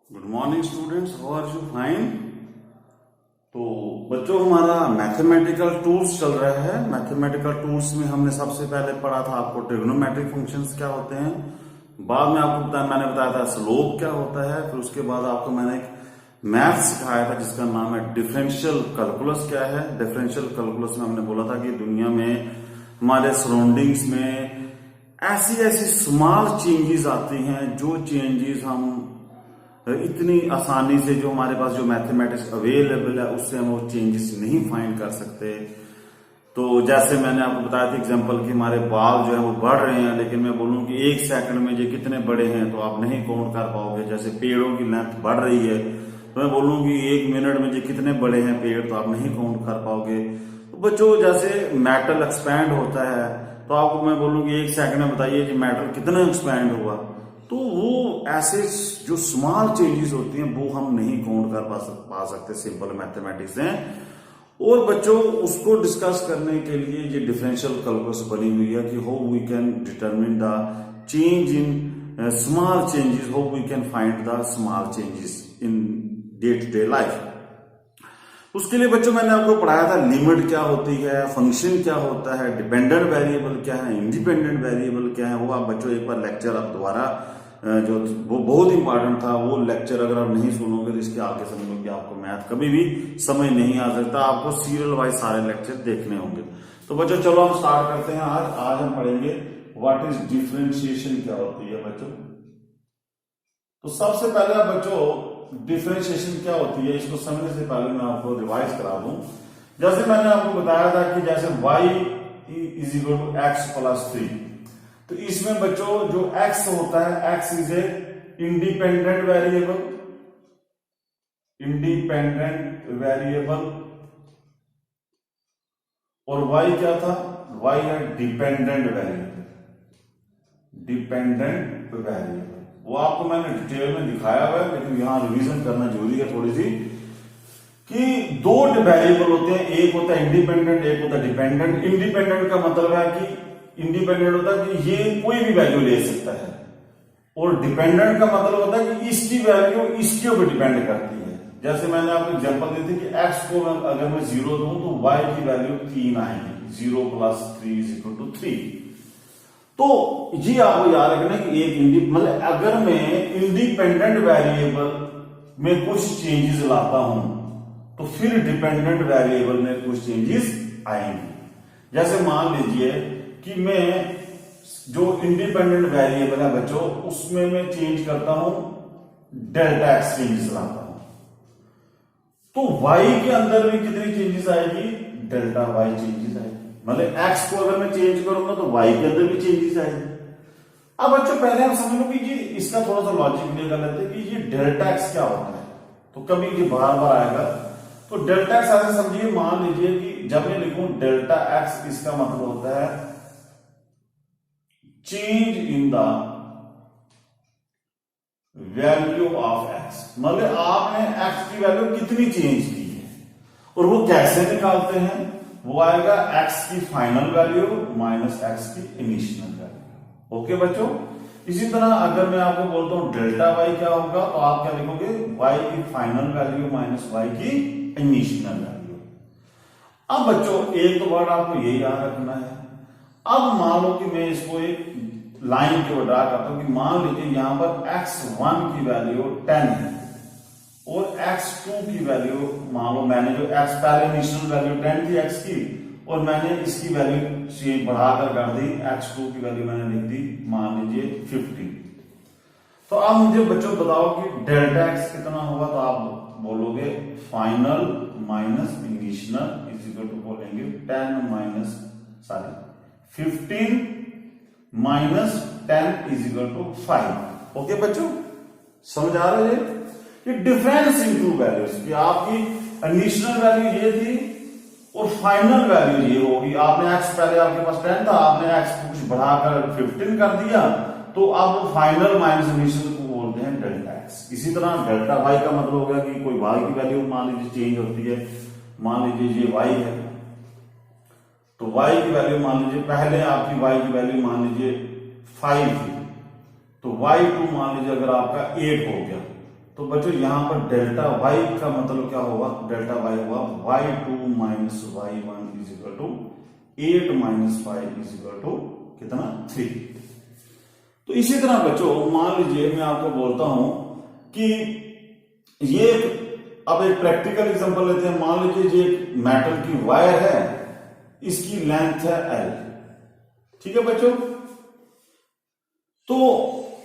Good morning students, how are you? Fine. तो बच्चों, हमारा मैथमेटिकल टूल्स चल रहा है। मैथमेटिकल टूल्स में हमने सबसे पहले पढ़ा था आपको ट्रिग्नोमेट्रिक फंक्शंस क्या होते हैं। बाद में आपको मैंने बताया था स्लोप क्या होता है। फिर उसके बाद आपको मैंने एक मैथ सिखाया था जिसका नाम है डिफरेंशियल कैलकुलस। क्या है डिफरेंशियल कैलकुलस? में हमने बोला था कि दुनिया में हमारे सराउंडिंग्स में ऐसी ऐसी स्मॉल चेंजेस आती हैं, जो चेंजेस हम इतनी आसानी से, जो हमारे पास जो मैथमेटिक्स अवेलेबल है उससे हम वो चेंजेस नहीं फाइंड कर सकते। तो जैसे मैंने आपको बताया था एग्जांपल कि हमारे बाल जो है वो बढ़ रहे हैं, लेकिन मैं बोलूं कि एक सेकंड में ये कितने बड़े हैं तो आप नहीं काउंट कर पाओगे। जैसे पेड़ों की लेंथ बढ़ रही है तो मैं बोलूं कि एक मिनट में ये कितने बड़े हैं पेड़, तो आप नहीं काउंट कर पाओगे। तो बच्चों, जैसे मेटल एक्सपैंड होता है तो आपको मैं बोलूं कि एक सेकंड में बताइए कि मेटल कितना एक्सपैंड हुआ। तो वो ऐसे जो स्मॉल चेंजेस होती हैं वो हम नहीं काउंट कर पा सकते सिंपल मैथमेटिक्स में। और बच्चों, उसको डिस्कस करने के लिए ये डिफरेंशियल कैलकुलस बनी हुई है कि how we can determine the change in small changes, how we can find the small changes in day to day life. उसके लिए बच्चों मैंने आपको पढ़ाया था लिमिट क्या होती है, फंक्शन क्या होता है, डिपेंडेंट वेरिएबल क्या है, इंडिपेंडेंट वेरिएबल क्या है। वो आप बच्चों एक बार लेक्चर आप दोबारा जो वो बहुत इंपॉर्टेंट था, वो लेक्चर अगर आप नहीं सुनोगे तो इसके आगे समझो कि आपको मैथ कभी भी समझ नहीं आ सकता। आपको सीरियल वाइज सारे लेक्चर देखने होंगे। तो बच्चों चलो हम स्टार्ट करते हैं। आज हम पढ़ेंगे व्हाट इज डिफरेंशिएशन क्या होती है बच्चों। तो सबसे पहले बच्चों डिफरेंशिएशन क्या होती है इसको समझने से पहले मैं आपको रिवाइज करा दूं। जैसे मैंने आपको बताया था कि जैसे y is equal to X plus 3, तो इसमें बच्चों जो x होता है, x is a independent variable, और y क्या था? y है डिपेंडेंट वेरिएबल। वो आपको मैंने डिटेल में दिखाया हुआ है, लेकिन यहां रिवीजन करना जरूरी है थोड़ी सी, कि दो वेरिएबल होते हैं, एक होता है इंडिपेंडेंट, एक होता है डिपेंडेंट। इंडिपेंडेंट का मतलब है कि इंडिपेंडेंट होता है कि ये कोई भी वैल्यू ले सकता है, और डिपेंडेंट का मतलब होता है कि इसकी वैल्यू इसके ऊपर डिपेंड करती है। जैसे मैंने आपको एग्जांपल दी थी कि x को अगर मैं 0 दूं तो y की वैल्यू 3 आएगी, 0 + 3 = 3। तो ये आपको याद रखना कि एक मतलब अगर मैं इंडिपेंडेंट वेरिएबल में कुछ चेंजेस लाता हूं तो फिर डिपेंडेंट वेरिएबल में कुछ चेंजेस आएंगे। जैसे मान लीजिए कि मैं जो इंडिपेंडेंट वेरिएबल है बच्चों, उसमें मैं चेंज करता हूं डेल्टा एक्स चेंजेस लाता हूं, तो y के अंदर भी कितनी चेंजेस आएगी? डेल्टा y चेंजेस आएगी। मतलब x को अगर मैं चेंज करूंगा तो y के अंदर भी चेंजेस आएगी। अब बच्चों पहले हम समझ लो कि ये इसका थोड़ा सा लॉजिक क्लियर कर लेते हैं कि ये डेल्टा x क्या होता है। तो कभी ये बार बार आएगा, तो डेल्टा x ऐसे समझिए, मान लीजिए कि जब मैं लिखूं डेल्टा x, इसका मतलब होता है change in the value of x। मतलब आपने x की वैल्यू कितनी चेंज की है, और वो कैसे निकालते हैं? वो आएगा x की फाइनल वैल्यू माइनस x की इनिशियल वैल्यू। ओके बच्चों, इसी तरह अगर मैं आपको बोलता हूं डेल्टा y क्या होगा, तो आप क्या लिखोगे? y की फाइनल वैल्यू माइनस y की इनिशियल वैल्यू। अब बच्चों एक तो वर्ड आपको ये याद रखना है। अब मान लो कि मैं इसको एक लाइन के ड्रा करता हूं कि मान लीजिए यहां पर x1 की वैल्यू 10 है और x2 की वैल्यू, मान लो मैंने जो x पहले इनिशियल वैल्यू 10 थी x की, और मैंने इसकी वैल्यू से बढ़ाकर कर दी, x2 की वैल्यू मैंने लिख दी मान लीजिए 50। तो अब मुझे बच्चों बताओ कि डेल्टा x कितना होगा, तो आप बोलोगे final minus initial is equal to, बोलेंगे 15 minus 10 is equal to 5। Okay बच्चों, समझ आ रहा है ये डिफरेंस इन टू वैल्यूज कि आपकी इनिशियल वैल्यू ये थी और फाइनल वैल्यू ये होगी। आपने x पहले आपके पास 10 था, आपने x को कुछ बढ़ाकर 15 कर दिया, तो अब वो फाइनल माइनस इनिशियल को बोलते हैं डेल्टा x। इसी तरह डेल्टा y का मतलब हो गया कि कोई y की वैल्यू मान लीजिए चेंज होती है, मान लीजिए ये y है, तो y की वैल्यू मान लीजिए पहले आपकी y की वैल्यू मान लीजिए 5 थी, तो y2 मान लीजिए अगर आपका 8 हो गया, तो बच्चों यहां पर डेल्टा वाई का मतलब क्या होगा, डेल्टा वाई होगा y2 minus y1 is equal to 8 minus 5 is equal to कितना 3। तो इसी तरह बच्चों मान लीजिए मैं आपको बोलता हूं कि ये अब एक प्रैक्टिकल एग्जांपल लेते हैं। मान लीजिए ये मेटल की वायर है, इसकी लेंथ है L, ठीक है बच्चों। तो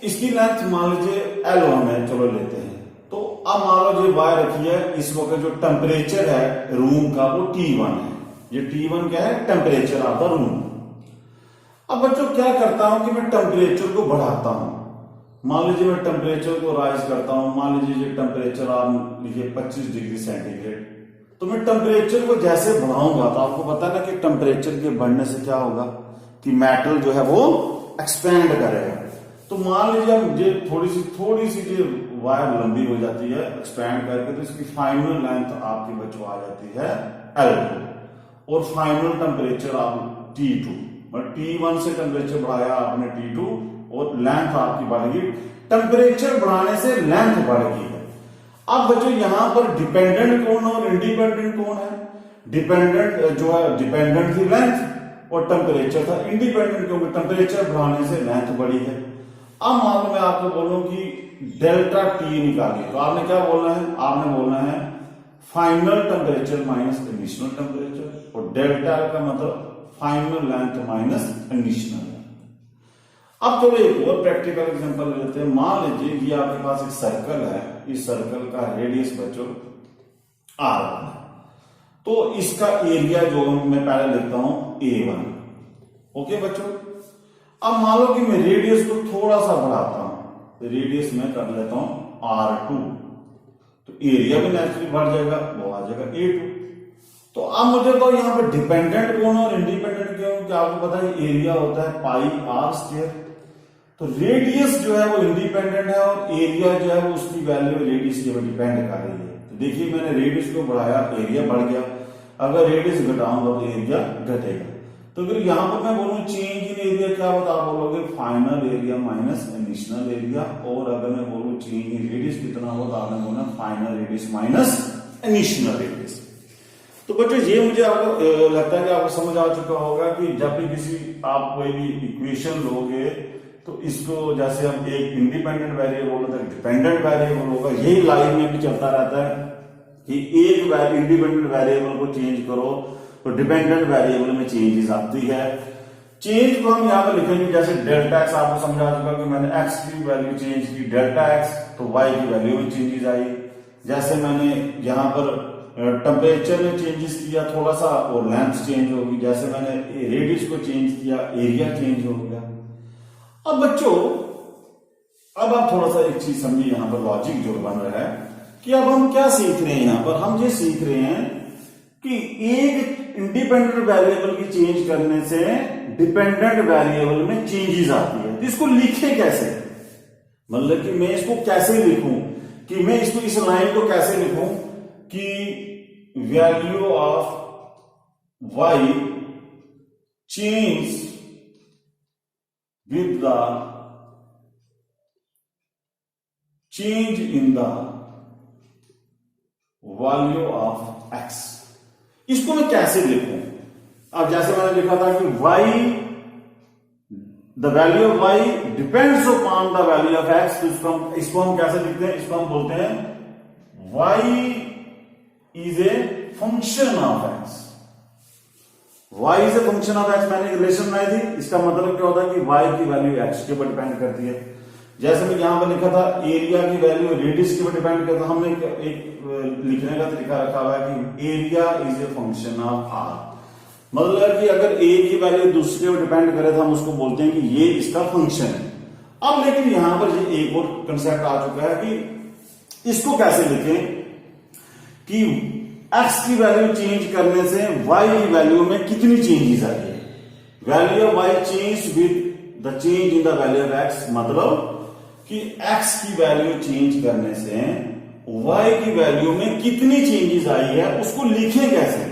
इसकी लेंथ मान लीजिए L1 है, चलो लेते हैं। तो अब मान लो ये वायर रखी है, इस वक्त जो टेम्परेचर है रूम का वो T1 है। ये T1 क्या है, टेम्परेचर ऑफ द रूम। अब बच्चों क्या करता हूं कि मैं टेम्परेचर को बढ़ाता हूं। मान लीजिए मैं टेम्परेचर को राइज करता हूं, मान लीजिए ये टेम्परेचर आप लीजिए 25 डिग्री सेंटीग्रेड। तो मैं टेम्परेचर को जैसे बढ़ाऊंगा तो आपको पता है ना कि टेम्परेचर के बढ़ने से क्या होगा कि मेटल जो है वो एक्सपेंड करेगा। तो मान लीजिए हम ये थोड़ी सी जो वायर लंबी हो जाती है एक्सपेंड करके, तो इसकी फाइनल लेंथ आपकी बच्चों आ जाती है L2 और फाइनल टेम्परेचर आप T2। T1 से टेम्परेचर बढ़ाया आपने T2 और लेंथ आपकी बढ़ गई। टेम्परेचर बढ़ाने से लेंथ बढ़ गई है। अब बच्चों यहां पर डिपेंडेंट कौन और इंडिपेंडेंट कौन है? डिपेंडेंट जो है डिपेंडेंट थी लेंथ और टेम्परेचर था इंडिपेंडेंट, क्योंकि टेम्परेचर बढ़ाने से लेंथ बढ़ी है। अब मान लो मैं आपको बोलूं कि डेल्टा T निकालिए, तो आपने क्या बोलना है, आपने बोलना है final temperature minus initial temperature, और डेल्टा का मतलब final length minus initial length. अब चलो एक और प्रैक्टिकल एग्जांपल लेते हैं। मान लीजिए ये आपके पास एक सर्कल है, इस सर्कल का रेडियस बच्चों R1 है। तो इसका एरिया जो मैं पहले लिखता हूं A1। ओके बच्चों, अब मान लो कि मैं रेडियस को थोड़ा सा बढ़ाता हूं, रेडियस में कर लेता हूं R2, तो एरिया भी नेचुरली बढ़ जाएगा, वो आ जाएगा A2। तो अब मुझे तो यहाँ पे डिपेंडेंट कौन और इंडिपेंडेंट क्यों, क्या आपको पता है एरिया होता है पाई आर स्क्वायर। तो रेडियस जो है वो इंडिपेंडेंट है और एरिया जो है वो उसकी वैल्यू रेडियस के ऊपर डिपेंड कर रही है। तो देखिए मैंने रेडियस को बढ़ाया, एरिया बढ़ गया। अगर रेडियस घटाऊंगा तो एरिया घटेगा। तो फिर यहां पर मैं बोलूं चेंज इन एरिया क्या होता है, आप बोलोगे final area minus initial area. और अगर मैं बोलूं चेंज इन रेडियस कितना हो तो आपने बोलना final radius minus initial radius. तो बच्चों ये मुझे आपको लगता है कि आपको समझ आ चुका होगा कि जब भी किसी आप कोई भी इक्वेशन लोगे तो इसको जैसे हम एक इंडिपेंडेंट वेरिएबल होता है, डिपेंडेंट वेरिएबल होगा, यही लाइफ में भी चलता रहता है कि एक इंडिपेंडेंट वेरिएबल को चेंज करो तो डिपेंडेंट वेरिएबल में चेंजेस आती है। चेंज को हम यहाँ पे लिखेंगे जैसे डेल्टा एक्स, आपको समझा चुका कि मैंने एक्स की वैल्यू चेंज की डेल्टा एक्स, तो वाई की वैल्यू में चेंजेस आई। जैसे मैंने यहाँ पर टेम्परेचर में चेंजेस किया थोड़ा सा और लेंथ चेंज होगी, जैसे मैंने रेडियस को चेंज किया एरिया चेंज हो गया। अब बच्चों अब आप थोड़ा सा एक चीज समझिए, यहाँ पर लॉजिक जो बन रहा है कि अब हम क्या सीख रहे हैं। यहाँ पर हम ये सीख रहे हैं कि एक इंडिपेंडेंट वेरिएबल की चेंज करने से डिपेंडेंट वेरिएबल में चेंजेस आती है। तो इसको लिखे कैसे, मतलब कि मैं इसको कैसे लिखूं, कि मैं इसको इस लाइन को कैसे लिखूं कि value of y change with the change in the value of x। इसको मैं कैसे लिखूं? अब जैसे मैंने लिखा था कि y the value of y depends upon the value of x, तो इसको हम कैसे लिखते हैं? इसको हम बोलते हैं y is a function of x। y is a function of x, मैंने रिलेशन बनाई थी। इसका मतलब क्या होता है कि y की वैल्यू x के ऊपर डिपेंड करती है। जैसे मैं यहां पर लिखा था एरिया की वैल्यू रेडियस के ऊपर डिपेंड करता है। हमने एक लिखने का तरीका रखा हुआ है कि area is a function of r, मतलब कि अगर a की वैल्यू दूसरे पर डिपेंड करे तो हम उसको बोलते हैं कि ये इसका फंक्शन है। अब लेकिन यहां पर ये एक और कंसेप्ट आ चुका है कि इसको कैसे लिखें कि x की वैल्यू चेंज करने से y की वैल्यू में कितनी चेंजेस आ रही है। Value of y change with the change in the value of x, मतलब कि x की वैल्यू चेंज करने से y की वैल्यू में कितनी चेंजेस आई है उसको लिखें कैसे।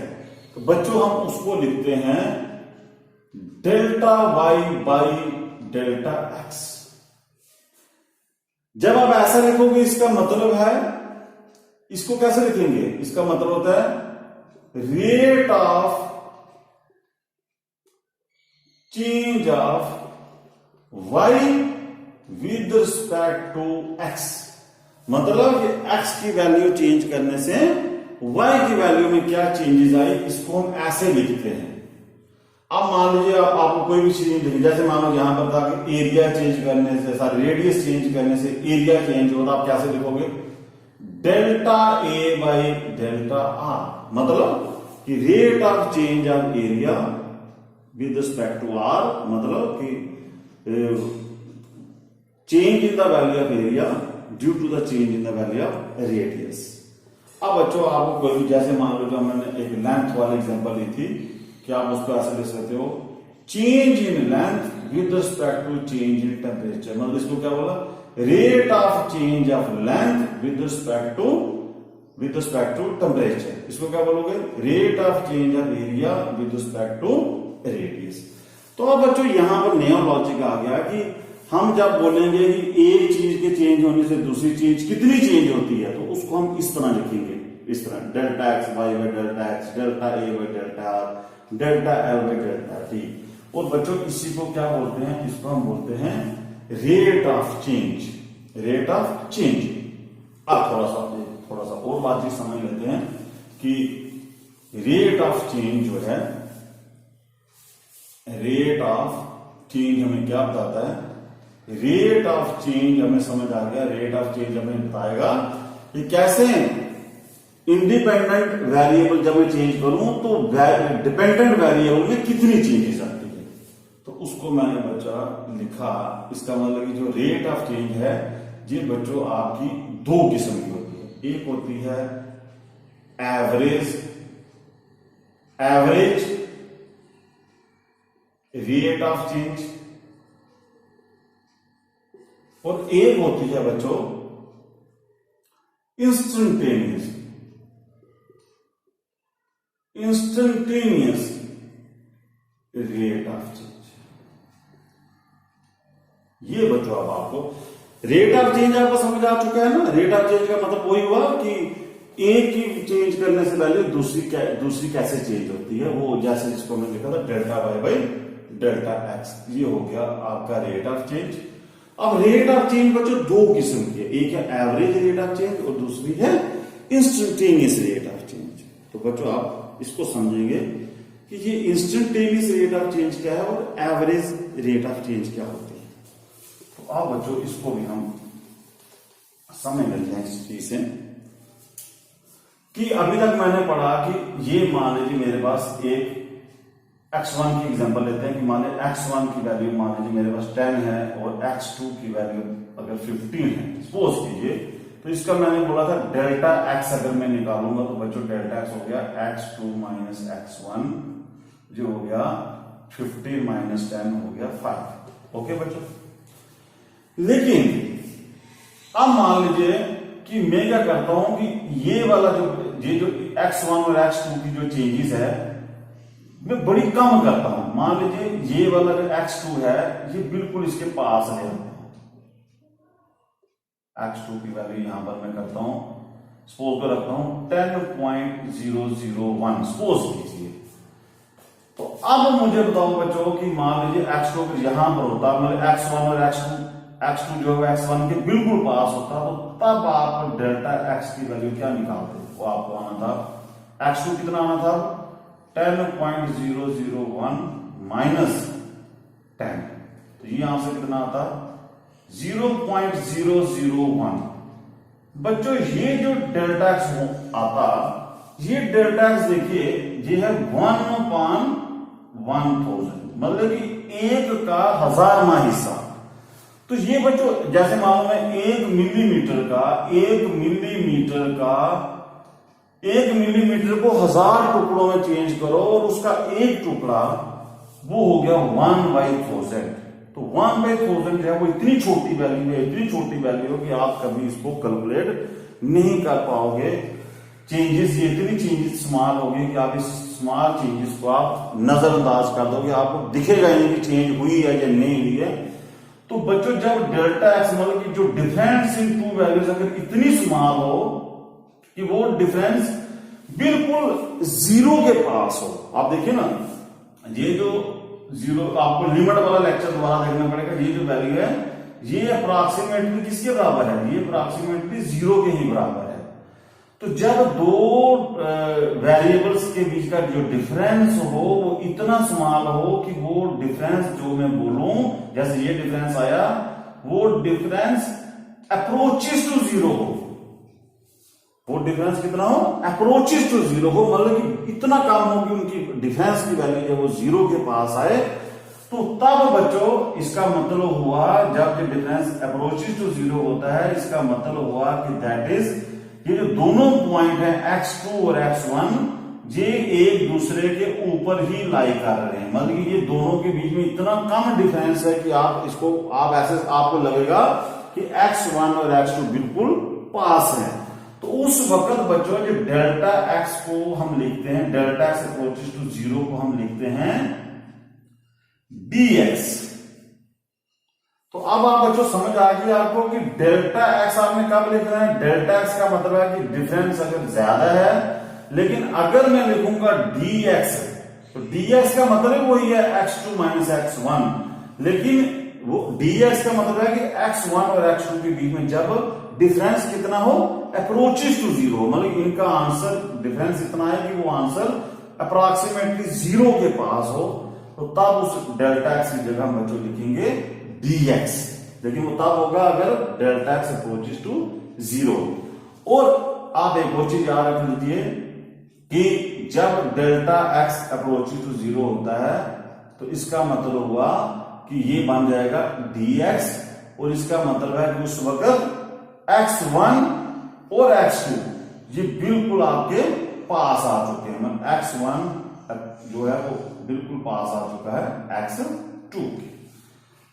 तो बच्चों हम उसको लिखते हैं delta y by delta x। जब आप ऐसा लिखोगे इसका मतलब है, इसको कैसे लिखेंगे, इसका मतलब होता है rate of change of y with respect to x। मतलब कि x की वैल्यू चेंज करने से y की वैल्यू में क्या चेंजेस आई, इसको हम ऐसे लिखते हैं। अब मान लीजिए आपको कोई भी चीज लिखी, जैसे मान लो यहां पर था कि एरिया चेंज करने से, सॉरी रेडियस चेंज करने से एरिया चेंज होता, आप कैसे लिखोगे, delta A by delta R. मतलब कि rate of change of area with respect to R, मतलब कि change in the value of area due to the change in the value of radius. अब बच्चों आपको कोई भी, जैसे मान लो जो मैंने एक लेंथ वाली एग्जांपल ली थी, कि आप उसको ऐसे लिख सकते हो, change in length with respect to change in temperature. मतलब इसको क्या बोला, rate of change of length with respect to temperature. इसको क्या बोलोगे, rate of change of area with respect to radius. तो अब बच्चों यहां पर नया लॉजिक आ गया कि हम जब बोलेंगे कि एक चीज के चेंज होने से दूसरी चीज कितनी चेंज होती है, तो उसको हम इस तरह लिखेंगे, इस तरह delta X Y by delta X, delta A by delta R, delta L by delta T. और बच्चों इसी को क्या बोलते हैं, इसको हम बोलते हैं rate of change, rate of change. अब थोड़ा सा और बात समझ लेते हैं कि रेट ऑफ चेंज जो है, रेट ऑफ चेंज हमें क्या बताता है, रेट ऑफ चेंज हमें समझ आ गया, रेट ऑफ चेंज हमें बताएगा कि कैसे इंडिपेंडेंट वेरिएबल जब मैं चेंज करूं तो डिपेंडेंट वेरिएबल में कितनी चेंजेस आती है। तो उसको मैंने बच्चा लिखा, इसका मतलब कि जो रेट ऑफ चेंज है ये बच्चों आपकी दो किस्म की होती है। एक होती है एवरेज रेट ऑफ चेंज, और एक होती है बच्चों इंस्टेंटेनियस रेट ऑफ चेंज। ये बच्चों अब आपको रेट ऑफ चेंज आपको समझ आ चुका है ना। रेट ऑफ चेंज का मतलब वही हुआ कि एक की चेंज करने से पहले दूसरी कैसे चेंज होती है, वो जैसे जिसको हमने लिखा था delta Y by delta x. ये हो गया आपका रेट ऑफ चेंज। अब रेट ऑफ चेंज बच्चों दो किस्म की है, एक है एवरेज रेट ऑफ चेंज और दूसरी है इंस्टेंटेनियस रेट ऑफ चेंज। तो बच्चों आप इसको समझेंगे कि ये इंस्टेंटेनियस रेट ऑफ चेंज क्या है और एवरेज रेट ऑफ चेंज क्या होती है। तो आप बच्चों इसको भी हम समझ लेते हैं इस चीज से कि अभी तक मैंने पढ़ा कि ये मान लीजिए मेरे पास एक x1 की एग्जांपल लेते हैं कि मान लीजिए x1 की वैल्यू मान लीजिए मेरे पास 10 है और x2 की वैल्यू अगर 15 है सपोज कीजिए। तो इसका मैंने बोला था डेल्टा x अगर मैं निकालूंगा तो बच्चों डेल्टा x हो गया x2 माइनस x1 जो हो गया 15 माइनस 10 हो गया 5। ओके बच्चों, लेकिन अब मान लीजिए कि मैं क्या करता हूं कि ये वाला जो x1 और x2 की जो चेंजेस है मैं बड़ी कम करता हूं। मान लीजिए ये वाला जो x2 है ये बिल्कुल इसके पास ले आता हूं, x2 की वैल्यू यहां पर मैं करता हूं, सपोज पर रखता हूं 10.001 सपोज कीजिए। तो अब मुझे बताओ बच्चों कि मान लीजिए x2 यहां पर होता, मतलब x1 और x2 जो है x1 के बिल्कुल पास होता, तो तब आप डेल्टा x की वैल्यू क्या निकालते, वो आपको आना था x2 कितना आना था 10.001 माइनस 10, तो ये यहां से कितना आता 0.001। बच्चों ये जो डेल्टा एक्स आता, ये डेल्टा एक्स देखिए ये है 1/1000, मतलब कि 1 का 1000वां हिस्सा। तो ये बच्चों जैसे मान लो मैं 1 मिलीमीटर को 1000 टुकड़ों में चेंज करो और उसका एक टुकड़ा वो हो गया 1/1000। तो 1/1000 जो है वो इतनी छोटी वैल्यू है कि आप कभी इसको कैलकुलेट नहीं कर पाओगे। चेंजेस ये इतनी चेंजेस स्मॉल होगी कि आप इस स्मॉल चेंजेस को आप नजरअंदाज कर दोगे, आपको दिखेगा नहीं कि चेंज हुई है या नहीं हुई है। तो बच्चों जब डेल्टा एक्स मतलब कि जो डिफरेंस इन टू वैल्यूज अगर इतनी स्मॉल हो कि वो डिफरेंस बिल्कुल जीरो के पास हो, आप देखिए ना ये जो जीरो, आपको लिमिट वाला लेक्चर दोबारा देखना पड़ेगा। ये जो वैल्यू है ये अप्रॉक्सीमेटली किसके बराबर है, ये अप्रॉक्सीमेटली जीरो के ही बराबर है। तो जब दो वेरिएबल्स के बीच का जो डिफरेंस हो वो इतना स्मॉल हो कि वो डिफरेंस जो मैं बोलूं, जैसे ये डिफरेंस आया, वो डिफरेंस अप्रोचेस टू जीरो हो, वो डिफरेंस कितना हो, अप्रोचेस टू जीरो हो, मतलब कि इतना कम हो कि उनकी डिफरेंस की वैल्यू जब वो जीरो के पास आए, तो तब बच्चों इसका मतलब हुआ, जब डिफरेंस अप्रोचेस टू जीरो होता है, इसका मतलब हुआ कि दैट इज ये जो दोनों पॉइंट है x2 और x1 ये एक दूसरे के ऊपर ही लाई कर रहे हैं, मतलब कि ये दोनों के बीच में इतना कम डिफरेंस है कि आप इसको आप ऐसे आपको लगेगा कि x1 और x2 बिल्कुल पास है। तो उस वक्त बच्चों जो डेल्टा x को हम लिखते हैं, delta x approaches to zero को हम लिखते हैं dx। तो अब आप बच्चों समझ आ गई आपको कि डेल्टा एक्स आपने कब लिखना है, डेल्टा एक्स का मतलब है कि डिफरेंस अगर ज्यादा है, लेकिन अगर मैं लिखूंगा dx तो dx का मतलब वही है x2 माइनस x1, लेकिन वो dx का मतलब है कि x1 और x2 के बीच में जब डिफरेंस कितना हो, अप्रोचेस टू जीरो, मतलब इनका आंसर डिफरेंस इतना है कि वो आंसर अप्रोक्सीमेटली जीरो के पास हो, तो तब उस डेल्टा एक्स की जगह हम बच्चों लिखेंगे dx, लेकिन वो तब होगा अगर delta x approaches to zero. और आप एक और चीज याद रख लीजिए कि जब delta x approaches to zero होता है तो इसका मतलब हुआ कि ये बन जाएगा dx, और इसका मतलब है कि उस वक्त x1 और x2 ये बिल्कुल आपके पास आ चुके हैं, मतलब x1 जो है वो बिल्कुल पास आ चुका है x2 के।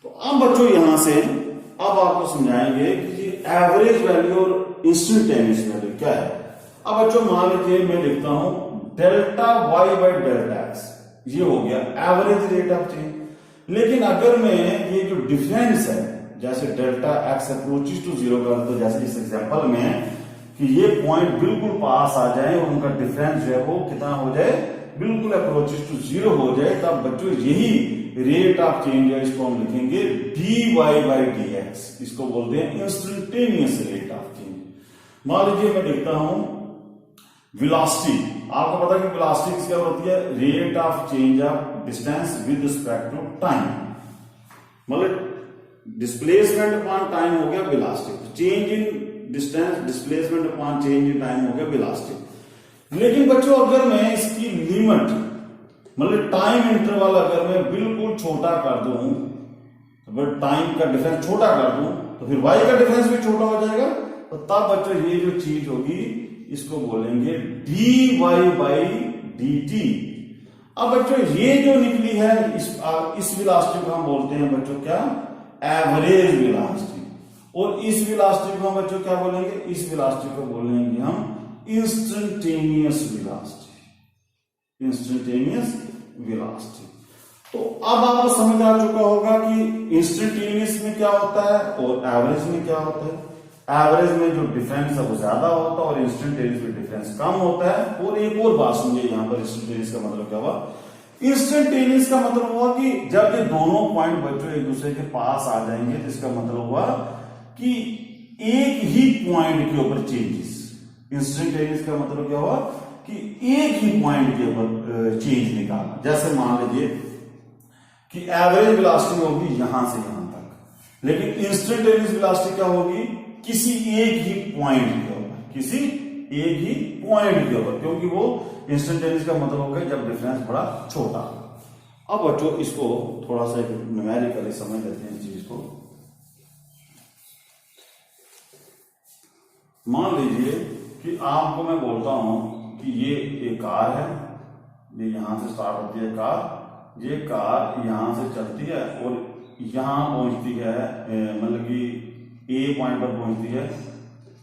तो अब बच्चों यहां से अब आपको समझाएंगे कि एवरेज वैल्यू और इंस्टेंटेनियस वैल्यू क्या है। अब बच्चों मान लीजिए मैं लिखता हूं delta Y by delta x, ये हो गया एवरेज रेट ऑफ चेंज। लेकिन अगर मैं ये जो डिफरेंस है, जैसे delta x approaches to zero कर दो, जैसे इस एग्जांपल में कि ये पॉइंट बिल्कुल पास आ जाए और उनका डिफरेंस जो है वो कितना हो जाए, बिल्कुल अप्रोचेस टू जीरो हो जाए, तब बच्चों यही रेट ऑफ चेंज है, इसको हम लिखेंगे dy बाई dx, इसको बोलते हैं इंस्टेंटेनियस रेट ऑफ चेंज। मान लीजिए मैं लिखता हूं वेलोसिटी, आपको पता है कि वेलोसिटी क्या होती है, rate of change of distance with respect to time, मतलब डिस्प्लेसमेंट अपॉन टाइम हो गया velocity, change in distance displacement upon change in time हो गया वेलोसिटी। लेकिन बच्चों अगर मैं इसकी लिमिट मतलब टाइम इंटरवल अगर मैं बिल्कुल छोटा कर दूं, तो टाइम का डिफरेंस छोटा कर दूं, तो फिर y का डिफरेंस भी छोटा हो जाएगा, तो तब बच्चों ये जो चीज होगी इसको बोलेंगे dy बाई dt। अब बच्चों ये जो निकली है इस वेलोसिटी को हम बोलते हैं बच्चों क्या, एवरेज वेलोसिटी, और इस वेलोसिटी को हम बच्चों क्या बोलेंगे, इस वेलोसिटी को बोलेंगे हम इंस्टेंटेनियस वेलोसिटी, इंस्टेंटेनियस वेलोसिटी। तो अब आपको समझ आ चुका होगा कि इंस्टेंटेनियस में क्या होता है और एवरेज में क्या होता है। एवरेज में जो डिफरेंस है वो ज्यादा होता है और इंस्टेंटेनियस में डिफरेंस कम होता है। और एक और बात समझिए यहां पर, इंस्टेंटेनियस का मतलब क्या हुआ, इंस्टेंटेनियस का मतलब हुआ कि जब ये दोनों पॉइंट बच्चों एक दूसरे के पास आ जाएंगे तो इसका मतलब हुआ कि एक ही पॉइंट के ऊपर चेंजेस। इंस्टेंटेनियस का मतलब क्या हुआ कि एक ही पॉइंट के ऊपर चेंज निकालना। जैसे मान लीजिए कि एवरेज वेलोसिटी होगी यहां से यहां तक, लेकिन इंस्टेंटेनियस वेलोसिटी क्या होगी, किसी एक ही पॉइंट के ऊपर, किसी एक ही पॉइंट के ऊपर, क्योंकि वो इंस्टेंटेनियस का मतलब होगा जब डिफरेंस बड़ा छोटा। अब बच्चों इसको थोड़ा सा न्यूमेरिकली समझ लेते हैं चीज को। मान लीजिए कि आपको मैं बोलता हूं कि ये एक कार है, ये यहां से स्टार्ट होती है कार, ये कार यहां से चलती है और यहां पहुंचती है, मतलब कि ए पॉइंट पर पहुंचती है।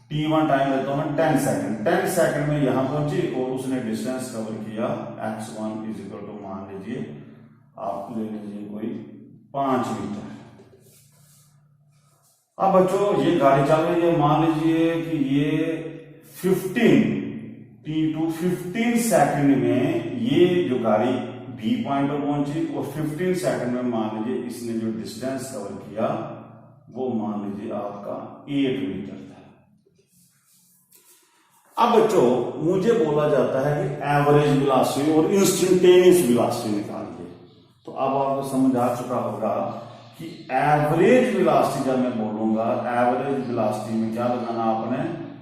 t1 टाइम लेता हूं मैं 10 सेकंड, 10 सेकंड में यहां पहुंची और उसने डिस्टेंस कवर किया x1 इज इक्वल टू, मान लीजिए आप ले लीजिए कोई 5 मीटर। अब बच्चों ये गाड़ी चल रही है, मान लीजिए कि ये 15 सेकंड में ये जो गाड़ी बी पॉइंट पर पहुंची और 15 सेकंड में मान लीजिए इसने जो डिस्टेंस कवर किया वो मान लीजिए आपका 8 मीटर था। अब बच्चों मुझे बोला जाता है कि एवरेज वेलोसिटी और इंस्टेंटेनियस वेलोसिटी निकालिए। तो अब आपको समझ आ चुका होगा कि एवरेज वेलोसिटी जब मैं बोलूंगा, एवरेज वेलोसिटी में क्या लगाना आपने,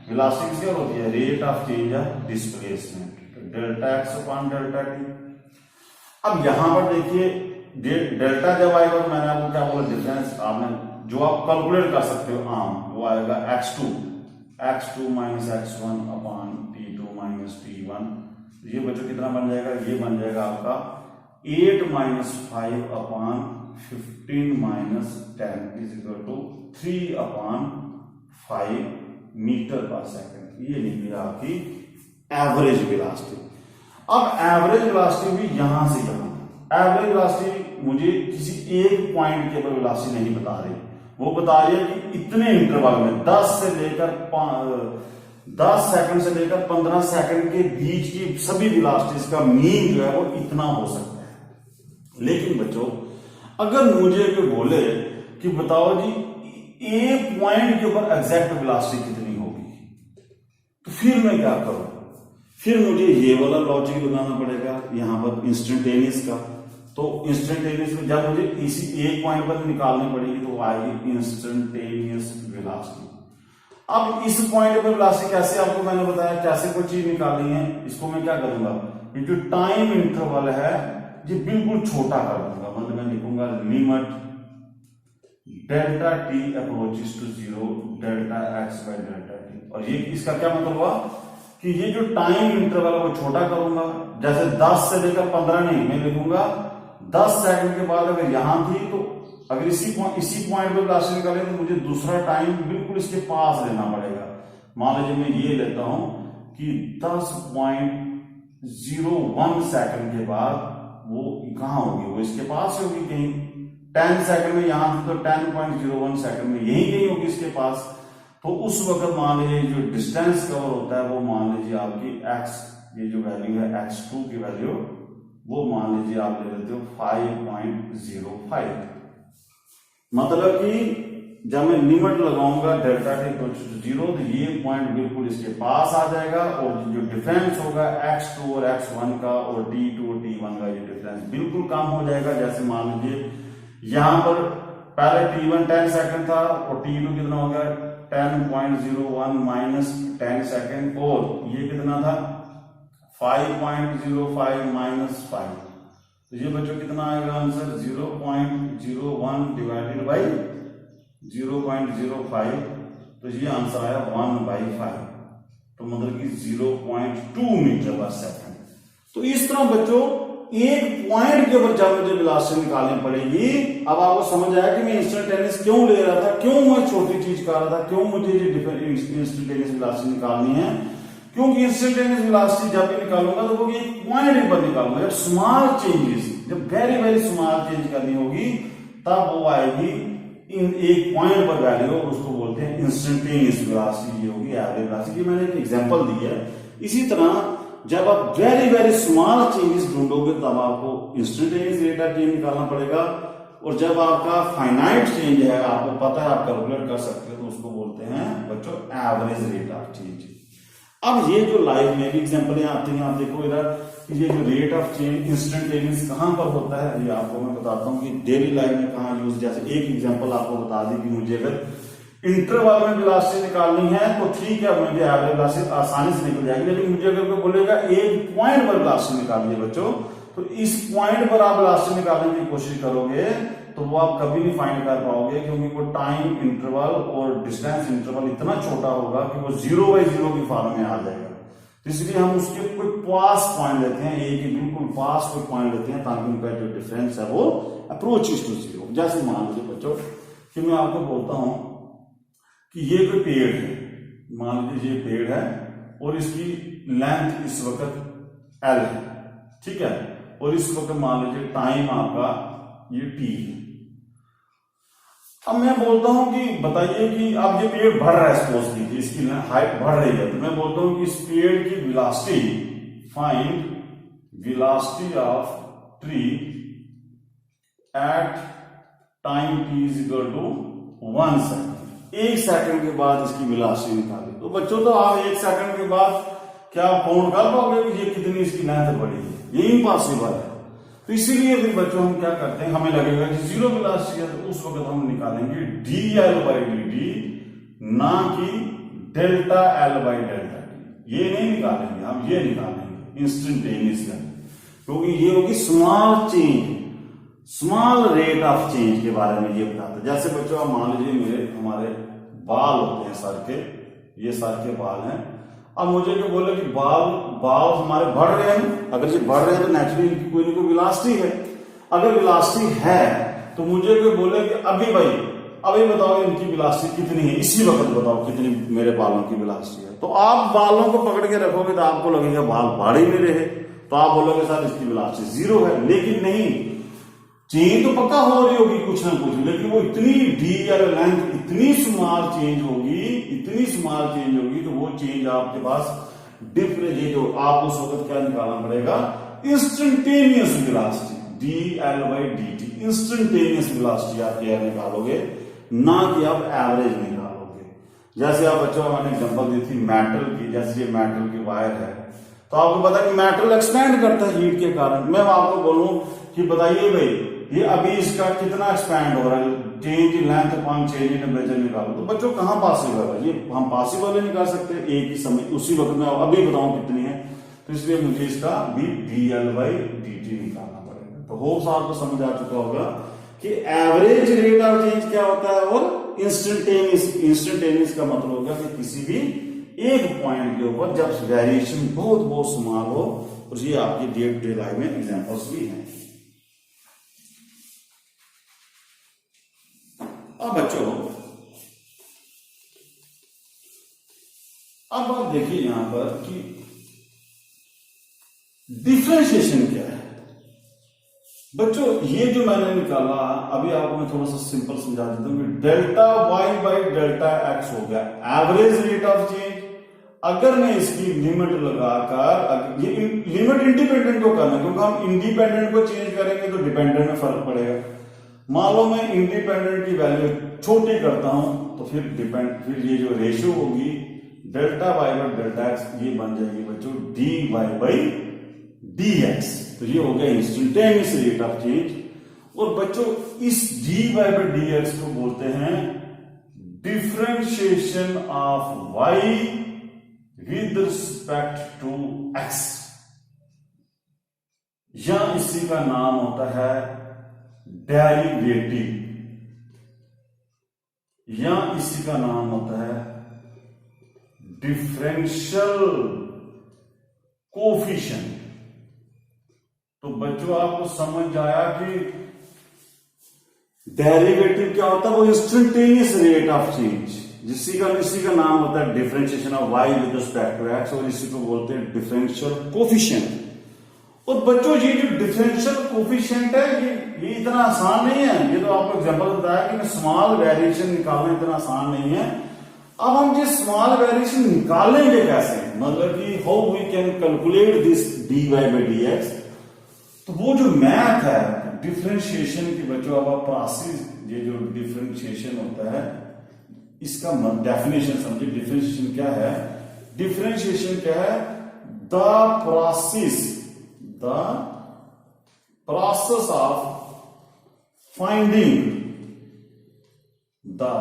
वेलोसिटी क्या होती है, rate of change of displacement, delta x upon delta T. अब यहां पर देखिए डेल्टा जब आएगा तो मैंने आपको क्या बोला, डिफरेंस आपने जो आप कैलकुलेट कर सकते हो आम, वो आएगा x2 minus x1 upon t2 minus t1। ये बच्चों कितना बन जाएगा, ये बन जाएगा आपका 8 minus 5 upon 15 minus 10 is equal to 3 upon 5 metre पर सेकंड। ये निकली आपकी एवरेज वेलोसिटी। अब एवरेज वेलोसिटी भी यहां से यहां, एवरेज वेलोसिटी मुझे किसी एक पॉइंट के ऊपर वेलोसिटी नहीं बता रही, वो बता रही है कि इतने इंटरवल में 10 सेकंड से लेकर 15 सेकंड के बीच की सभी वेलोसिटीज का मीन जो है वो इतना हो सकता है। लेकिन बच्चों अगर मुझे कोई बोले कि बताओ जी एक पॉइंट के ऊपर एग्जैक्ट वेलोसिटी कितनी होगी, तो फिर मैं क्या करूं, फिर मुझे ये वाला लॉजिक लगाना पड़ेगा यहां पर इंस्टेंटेनियस का। तो इंस्टेंटेनियस में जब मुझे इसी एक पॉइंट पर निकालनी पड़ेगी तो आएगी इंस्टेंटेनियस वेलोसिटी। अब इस पॉइंट पर वेलोसिटी कैसे, आपको मैंने बताया कैसे कोई चीज निकालनी है, इसको मैं क्या करूंगा, ये जो टाइम इंटरवल है ये बिल्कुल छोटा कर दूंगा, मतलब मैं लिखूंगा limit delta T approaches to 0 delta X by delta T. और ये इसका क्या मतलब हुआ कि ये जो टाइम इंटरवल है वो छोटा करूंगा, जैसे 10 से लेकर 15 नहीं, मैं लिखूंगा 10 सेकंड के बाद अगर यहां थी तो अगर इसी पॉइंट पे वेलोसिटी निकाले तो मुझे दूसरा टाइम बिल्कुल इसके पास लेना पड़ेगा। मान लीजिए मैं ये लेता हूं कि 10.01 सेकंड के बाद वो कहां होगी, वो इसके पास होगी कहीं। 10 सेकंड में यहां थी तो 10.01 सेकंड में यही कहीं होगी इसके पास। तो उस वक्त मान लीजिए जो डिस्टेंस कवर होता है वो मान लीजिए आपकी x, ये जो वैल्यू है x2 की वैल्यू, वो मान लीजिए आप ले लेते हो 5.05। मतलब कि जब मैं लिमिट लगाऊंगा डेल्टा टी इक्वल टू 0 तो ये पॉइंट बिल्कुल इसके पास आ जाएगा और जो डिफरेंस होगा x2 और x1 का और t2 और t1 का, ये डिफरेंस बिल्कुल कम हो जाएगा। जैसे मान लीजिए यहां पर पहले t1 10 सेकंड था और t2 कितना हो गया 10.01 माइनस 10 सेकंड, और ये कितना था 5.05 माइनस 5। तो ये बच्चों कितना आएगा आंसर, 0.01 डिवाइडेड बाई 0.05, तो ये आंसर आया 1/5, तो मतलब कि 0.2 मीटर पर सेकंड। तो इस तरह बच्चों एक पॉइंट के ऊपर जब मुझे वेलोसिटी निकालनी पड़ेगी, अब आपको समझ आया कि मैं इंस्टेंटेनियस क्यों ले रहा था, क्यों मैं छोटी चीज कर रहा था, क्यों मुझे ये इंस्टेंटेनियस वेलोसिटी निकालनी है। क्योंकि इंस्टेंटेनियस वेलोसिटी जब भी निकालूंगा तो वो एक पॉइंट पर निकालूंगा, जब स्मॉल चेंजेस, जब वेरी वेरी स्मॉल चेंज करनी होगी तब वो आएगी इन एक पॉइंट पर वैल्यू, उसको बोलते हैं इंस्टेंटेनियस वेलोसिटी, ये होगी एवरेज वेलोसिटी। मैंने एक एग्जांपल दी है। इसी तरह जब आप वेरी वेरी स्मॉल चेंजेस ढूंढोगे तब आपको इंस्टेंटेनियस रेट ऑफ चेंज निकालना पड़ेगा, और जब आपका फाइनाइट चेंज है, आपको पता है, आप कैलकुलेट कर सकते हो, तो उसको बोलते हैं बच्चों एवरेज रेट ऑफ चेंज। अब ये जो लाइव में भी एग्जांपल आते हैं, आप देखो इधर ये जो रेट ऑफ चेंज इंस्टेंटेनियस कहां पर होता है, ये आपको मैं बताता हूं कि डेली लाइफ में कहां यूज। जैसे एक एग्जांपल आपको बता दी कि मुझे अगर इंटरवल में वेलोसिटी निकालनी है तो ठीक है, मुझे एवरेज वेलोसिटी आसानी से निकल जाएगी। लेकिन मुझे अगर कोई बोलेगा एक पॉइंट पर वेलोसिटी निकालिए बच्चों, तो इस पॉइंट पर आप वेलोसिटी निकालने की कोशिश करोगे तो वो आप कभी नहीं फाइंड कर पाओगे, क्योंकि वो टाइम इंटरवल और डिस्टेंस इंटरवल इतना छोटा होगा कि वो 0/0 की फॉर्म में आ जाएगा। तो इसलिए हम उसके कोई पास पॉइंट लेते हैं, एक ही बिल्कुल पास कोई पॉइंट लेते हैं, ताकि उनका जो डिफरेंस है वो अप्रोचेस टू 0। जैसे मान लीजिए बच्चों कि मैं आपको बोलता हूं कि ये कोई पेड़ है, मान लीजिए ये पेड़ है और इसकी लेंथ इस वक्त L है, ठीक है, और इस वक्त मान लीजिए टाइम आपका ये T है। अब मैं बोलता हूं कि बताइए कि अब ये पेड़ बढ़ रहा है, सपोज कीजिए इसकी हाइट बढ़ रही है, तो मैं बोलता हूं कि इस पेड़ की velocity, find velocity of tree at time t is equal to 1 second. 1 second के बाद इसकी वेलोसिटी निकाली। तो बच्चों तो आप 1 सेकंड के बाद क्या काउंट कर पाओगे कि ये कितनी इसकी लेंथ बढ़ी है? ये इम्पॉसिबल है। तो इसीलिए फिर बच्चों हम क्या करते हैं, हमें लगेगा कि जीरो वेलोसिटी है, तो उस वक्त हम निकालेंगे dl/dt, ना कि डेल्टा l/डेल्टा। ये नहीं निकालेंगे हम, ये निकालेंगे इंस्टेंटेनियस, क्योंकि ये होगी small change, small rate of change के बारे में ये बताता है। जैसे बच्चों आप मान लीजिए हमारे बाल होते हैं सर के, ये सर के बाल हैं। अब मुझे क्या बोले कि बाल हमारे बढ़ रहे हैं, अगर ये बढ़ रहे हैं तो नेचुरली इनकी कोई ना कोई वेलोसिटी है। अगर वेलोसिटी है तो मुझे कोई बोले कि अभी बताओ इनकी वेलोसिटी कितनी है, इसी वक्त बताओ कितनी मेरे बालों की वेलोसिटी है। तो आप बालों को पकड़ के रखोगे तो आपको लगेगा बाल बढ़ ही नहीं रहे, तो आप बोलोगे सर इसकी वेलोसिटी 0 है। लेकिन नहीं, चेंज तो पक्का हो रही होगी कुछ ना कुछ, लेकिन वो इतनी डी या लेंथ इतनी स्मॉल चेंज होगी, इतनी स्मॉल चेंज होगी, तो वो चेंज आपके पास डिफरेंट, ये जो आप उस वक्त क्या निकालना पड़ेगा, instantaneous velocity, dl/dt, instantaneous velocity आप क्या निकालोगे, ना कि आप एवरेज निकालोगे। जैसे आप बच्चों मैंने एग्जांपल दी थी मेटल की, जैसे ये मेटल की वायर है, तो आपको पता है कि मेटल एक्सपैंड करता है हीट के कारण। मैं आपको बोलूं कि बताइए भाई ये अभी इसका कितना एक्सपैंड हो रहा है, change in length upon change in temperature निकालो, तो बच्चों कहां पॉसिबल है? ये हम पॉसिबल ही निकाल सकते हैं एक ही समय, उसी वक्त में अभी बताऊं कितनी है, तो इसलिए मुझे इसका भी dl/dt निकालना पड़ेगा। तो होप्स आपको समझ आ चुका होगा कि एवरेज रेट ऑफ चेंज क्या होता है और इंस्टेंटेनियस का मतलब होगा कि किसी भी एक पॉइंट के ऊपर जब वेरिएशन बहुत स्मॉल हो। और ये आपकी डे टू डे लाइफ में एग्जांपल्स भी हैं। अब बच्चों अब आप देखिए यहां पर कि डिफरेंशिएशन क्या है। बच्चों ये जो मैंने निकाला अभी आपको मैं थोड़ा सा सिंपल समझा देता हूं कि डेल्टा y/डेल्टा x हो गया एवरेज रेट ऑफ चेंज। अगर मैं इसकी लिमिट लगाकर, ये लिमिट इंडिपेंडेंट को करना, क्योंकि हम इंडिपेंडेंट को चेंज करेंगे तो डिपेंडेंट में फर्क पड़ेगा। मान लो मैं इंडिपेंडेंट की वैल्यू छोटी करता हूं तो फिर ये जो रेशियो होगी डेल्टा y/डेल्टा x, ये बन जाएगी बच्चों dy/dx। तो ये हो गया इंस्टेंटेनियस रेट ऑफ चेंज। और बच्चों इस dy/dx को बोलते हैं differentiation of y with respect to x, या इसी का नाम होता है डेरिवेटिव, या इसी का नाम होता है डिफरेंशियल कोफिशिएंट। तो बच्चों आपको समझ आया कि डेरिवेटिव क्या होता है, वो इंस्टेंटेनियस रेट ऑफ चेंज, इसी का नाम होता है differentiation of y with respect to x, और इसी को बोलते हैं डिफरेंशियल कोफिशिएंट। और बच्चों ये जो डिफरेंशियल कोफिशिएंट है ये इतना आसान नहीं है। ये तो आपको एग्जांपल बताया कि स्मॉल वेरिएशन निकालना इतना आसान नहीं है। अब हम ये स्मॉल वेरिएशन निकालेंगे कैसे, मतलब कि how we can calculate this dy/dx। तो वो जो मैथ है डिफरेंशिएशन की बच्चों, अब आप प्रोसेस, ये जो डिफरेंशिएशन होता है इसका डेफिनेशन समझिए। डिफरेंशिएशन क्या है? डिफरेंशिएशन क्या है? the process of finding the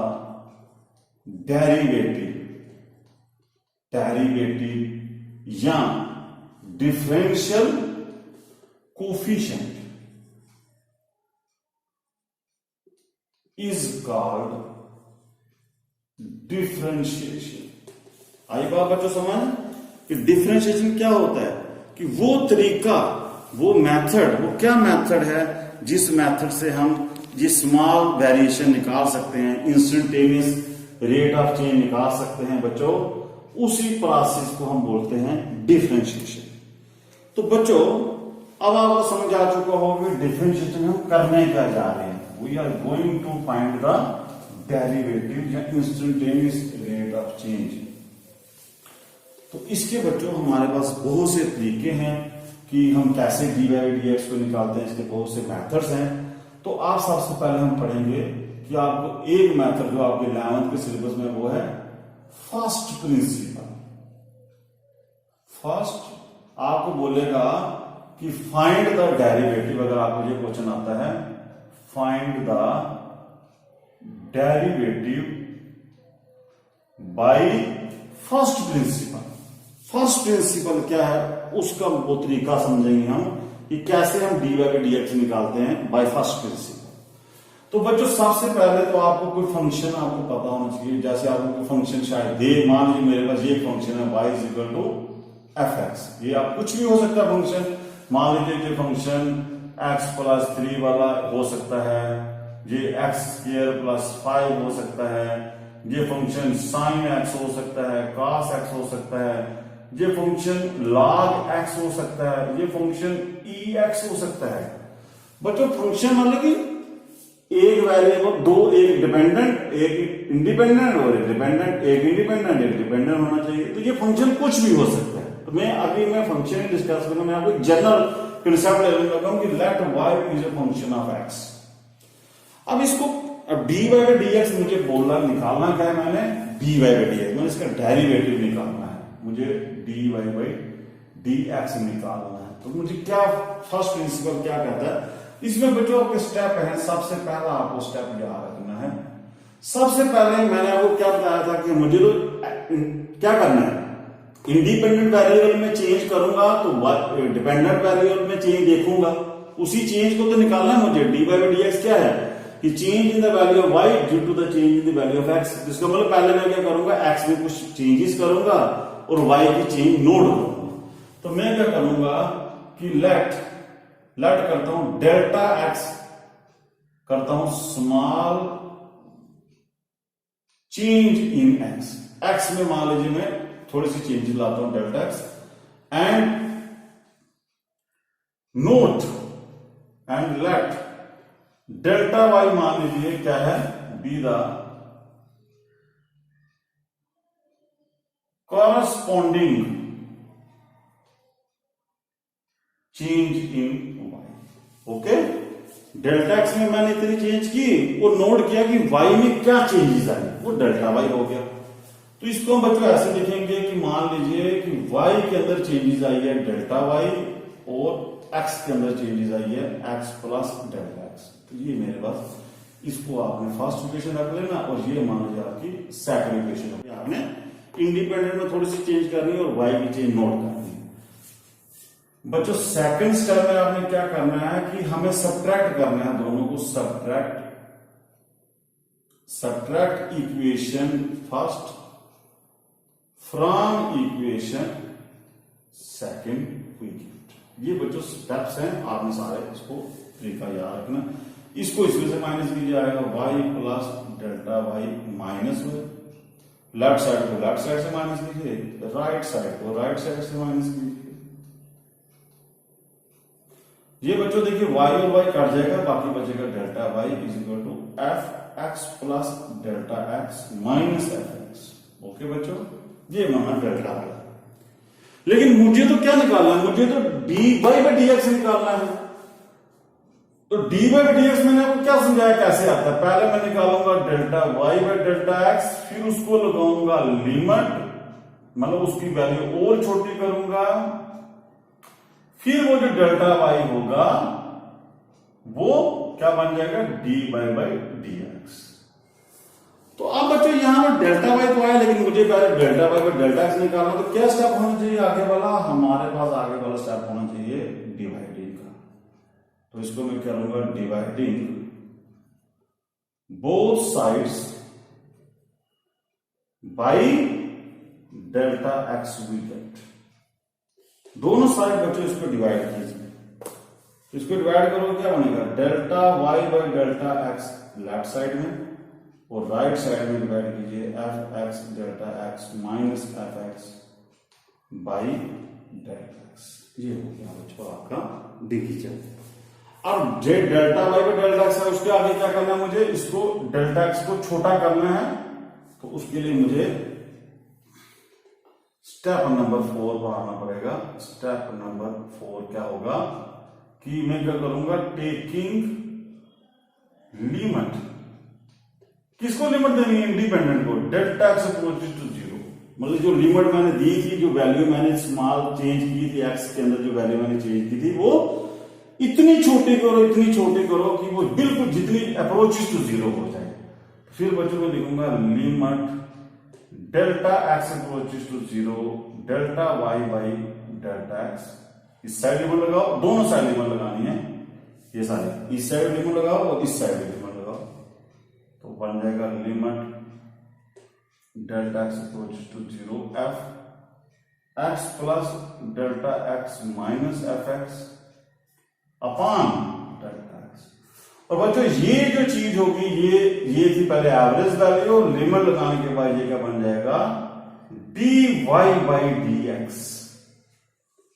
derivative या differential coefficient is called differentiation। आई बात बच्चों समझ कि डिफरेंशिएशन क्या होता है, कि वो तरीका, वो मेथड, वो क्या मेथड है जिस मेथड से हम ये स्मॉल वेरिएशन निकाल सकते हैं, इंस्टेंटेनियस रेट ऑफ चेंज निकाल सकते हैं बच्चों, उसी प्रोसेस को हम बोलते हैं डिफरेंशिएशन। तो बच्चों अब आपको समझ आ चुका होगा कि डिफरेंशिएशन हम करने क्या जा रहे हैं। We are going to find the derivative या इंस्टेंटेनियस रेट ऑफ चेंज। तो इसके बच्चों हमारे पास बहुत से तरीके हैं कि हम कैसे डी बाई डी एक्स को निकालते हैं, इसके बहुत से मेथड्स हैं। तो आप सबसे पहले हम पढ़ेंगे कि आपको एक मेथड जो आपके 11th के सिलेबस में वो है फर्स्ट प्रिंसिपल। फर्स्ट आपको बोलेगा कि फाइंड द डेरिवेटिव, अगर आपको ये क्वेश्चन आता है find the derivative by first principle. First principle क्या है उसका वो तरीका समझेंगे हम कि कैसे हम डी बाई डी एक्स निकालते हैं बाय फर्स्ट प्रिंसिपल। तो बच्चों सबसे पहले तो आपको कोई फंक्शन आपको पता होना चाहिए। जैसे आपको कोई फंक्शन शायद दे, मान लीजिए मेरे पास ये फंक्शन है y is equal to f x. ये आप कुछ भी हो सकता है फंक्शन, मान लीजिए ये फंक्शन x+3 वाला हो सकता है, ये x² + 5 हो सकता है, ये फंक्शन sin x हो सकता है, cos x हो सकता है, ये फंक्शन log x हो सकता है, ये फंक्शन ex हो सकता है। बच्चों फंक्शन मतलब कि एक वेरिएबल दो, एक डिपेंडेंट एक इंडिपेंडेंट और एक डिपेंडेंट, एक इंडिपेंडेंट एक डिपेंडेंट होना चाहिए। तो ये फंक्शन कुछ भी हो सकता है। तो मैं फंक्शन डिस्कस करूंगा, मैं आपको जनरल कंसेप्ट लेने लगा हूं कि let y is a function of x। अब इसको डी बाई डी एक्स मुझे बोलना निकालना क्या है, मैंने डी बाई डी एक्स मैंने इसका डेरिवेटिव निकालना है, मुझे डी बाई डी एक्स निकालना है। तो मुझे क्या फर्स्ट प्रिंसिपल क्या कहता है इसमें बच्चों आपके स्टेप है। सबसे पहला आपको स्टेप याद रखना है। सबसे पहले मैंने आपको क्या बताया था कि मुझे तो क्या करना है, इंडिपेंडेंट वेरिएबल में चेंज करूंगा तो डिपेंडेंट वेरिएबल में चेंज देखूंगा, उसी चेंज को तो निकालना है मुझे। डी बाई डी एक्स क्या है कि change in the value of y due to the change in the value of x। जिसका मतलब पहले मैं क्या करूंगा, x में कुछ चेंजेस करूंगा और y की चेंज नोट करूंगा। तो मैं क्या करूंगा कि लेट करता हूं डेल्टा x, करता हूं स्मॉल चेंज इन x में मान लीजिए मैं थोड़ी सी चेंजेस लाता हूं delta x and note and let delta y मान लीजिए क्या है, be the corresponding change in y। Okay, delta x में मैंने इतनी चेंज की और नोट किया कि y में क्या चेंजेस आए, वो डेल्टा y हो गया। तो इसको हम बच्चों ऐसे लिखेंगे कि मान लीजिए कि y के अंदर चेंजेस आई है डेल्टा y और x के अंदर चेंजेस आई है x प्लस डेल्टा x। तो ये मेरे पास, इसको आपने फर्स्ट इक्वेशन रख लेना और ये मान लीजिए आपकी सेकंड इक्वेशन होगी। आपने इंडिपेंडेंट में थोड़ी सी चेंज करनी है और y की चेंज नोट करनी है। बच्चों सेकंड स्टेप में आपने क्या करना है कि हमें सब्ट्रैक्ट करना है दोनों को, subtract equation first from equation second. ये बच्चों स्टेप्स हैं, आपने सारे इसको तरीका याद रखना। इसको इसमें से माइनस कीजिए, आएगा y plus delta y minus में, लेफ्ट साइड को लेफ्ट साइड से माइनस कीजिए, राइट साइड को राइट साइड से माइनस कीजिए। ये बच्चों देखिए y और y कट जाएगा, बाकी बचेगा delta y is equal to f x plus delta x minus f x. Okay बच्चों, ये माना डेल्टा y। लेकिन मुझे तो क्या निकालना है, मुझे तो डी बाई डी एक्स निकालना है। तो डी बाई डी एक्स मैंने आपको क्या समझाया कैसे आता है। पहले मैं निकालूंगा delta y by delta x, फिर उसको लगाऊंगा लिमिट, मतलब उसकी वैल्यू और छोटी करूंगा, फिर वो जो डेल्टा y होगा वो क्या बन जाएगा, डी बाई डी एक्स। तो अब बच्चों यहां पर डेल्टा y तो आया, लेकिन मुझे पहले delta y by delta x निकालना। तो क्या स्टेप होना चाहिए आगे वाला, हमारे पास आगे वाला स्टेप होना चाहिए डिवाइडिंग का। तो इसको मैं करूंगा dividing both sides by delta x we get. दोनों साइड बच्चों इसको डिवाइड कीजिए। इसको डिवाइड करो क्या बनेगा, delta y by delta x left side में और राइट साइड में डिवाइड कीजिए f x delta x minus f x by delta x. ये हो गया बच्चों आपका डिवीजन। अब जे डेल्टा वाई पे डेल्टा एक्स है, उसके आगे क्या करना है मुझे, इसको डेल्टा एक्स को छोटा करना है। तो उसके लिए मुझे स्टेप नंबर 4 पर आना पड़ेगा। स्टेप नंबर 4 क्या होगा कि मैं क्या करूंगा, टेकिंग लिमिट, किसको लिमिट देनी है, इंडिपेंडेंट को, डेल्टा एक्स अप्रोचेस टू 0। मतलब जो लिमिट मैंने दी थी, जो वैल्यू मैंने स्मॉल चेंज की थी एक्स के अंदर, जो वैल्यू मैंने चेंज की थी वो इतनी छोटी करो, इतनी छोटी करो कि वो बिल्कुल जितनी अप्रोचेस टू 0 हो जाए। फिर बच्चों को लिखूंगा limit delta x approaches to 0 delta Y by delta x. इस साइड लिमिट लगाओ, दोनों साइड लिमिट लगानी है, ये सारी इस साइड लिमिट लगाओ और इस साइड लिमिट लगाओ, तो बन जाएगा limit delta x approaches to 0 f x plus delta x minus f x upon delta x. और बच्चों ये जो चीज होगी, ये थी पहले एवरेज वैल्यू, और लिमिट लगाने के बाद ये क्या बन जाएगा, dy बाई dx।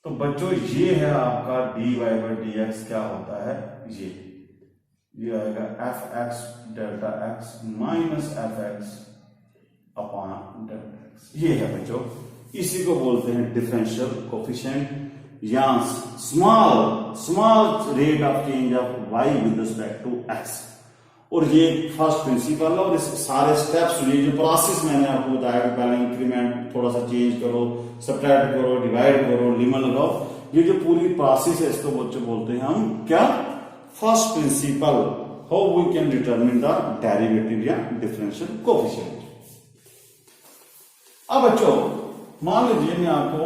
तो बच्चों ये है आपका dy बाई dx, क्या होता है, ये आएगा f x delta x minus f x upon delta x. ये है बच्चों, इसी को बोलते हैं डिफरेंशियल कोफिशिएंट या small rate of change of y with respect to x। और ये फर्स्ट प्रिंसिपल है, और इस सारे स्टेप्स, ये जो प्रोसेस मैंने आपको बताया कि पहले इंक्रीमेंट थोड़ा सा चेंज करो, सब्ट्रैक्ट करो, डिवाइड करो, लिमिट लगाओ, ये जो पूरी प्रोसेस है इसको बच्चों बोलते हैं हम क्या, first principle, how we can determine the derivative या डिफरेंशियल कोफिशिएंट। अब बच्चों मान लीजिए मैं आपको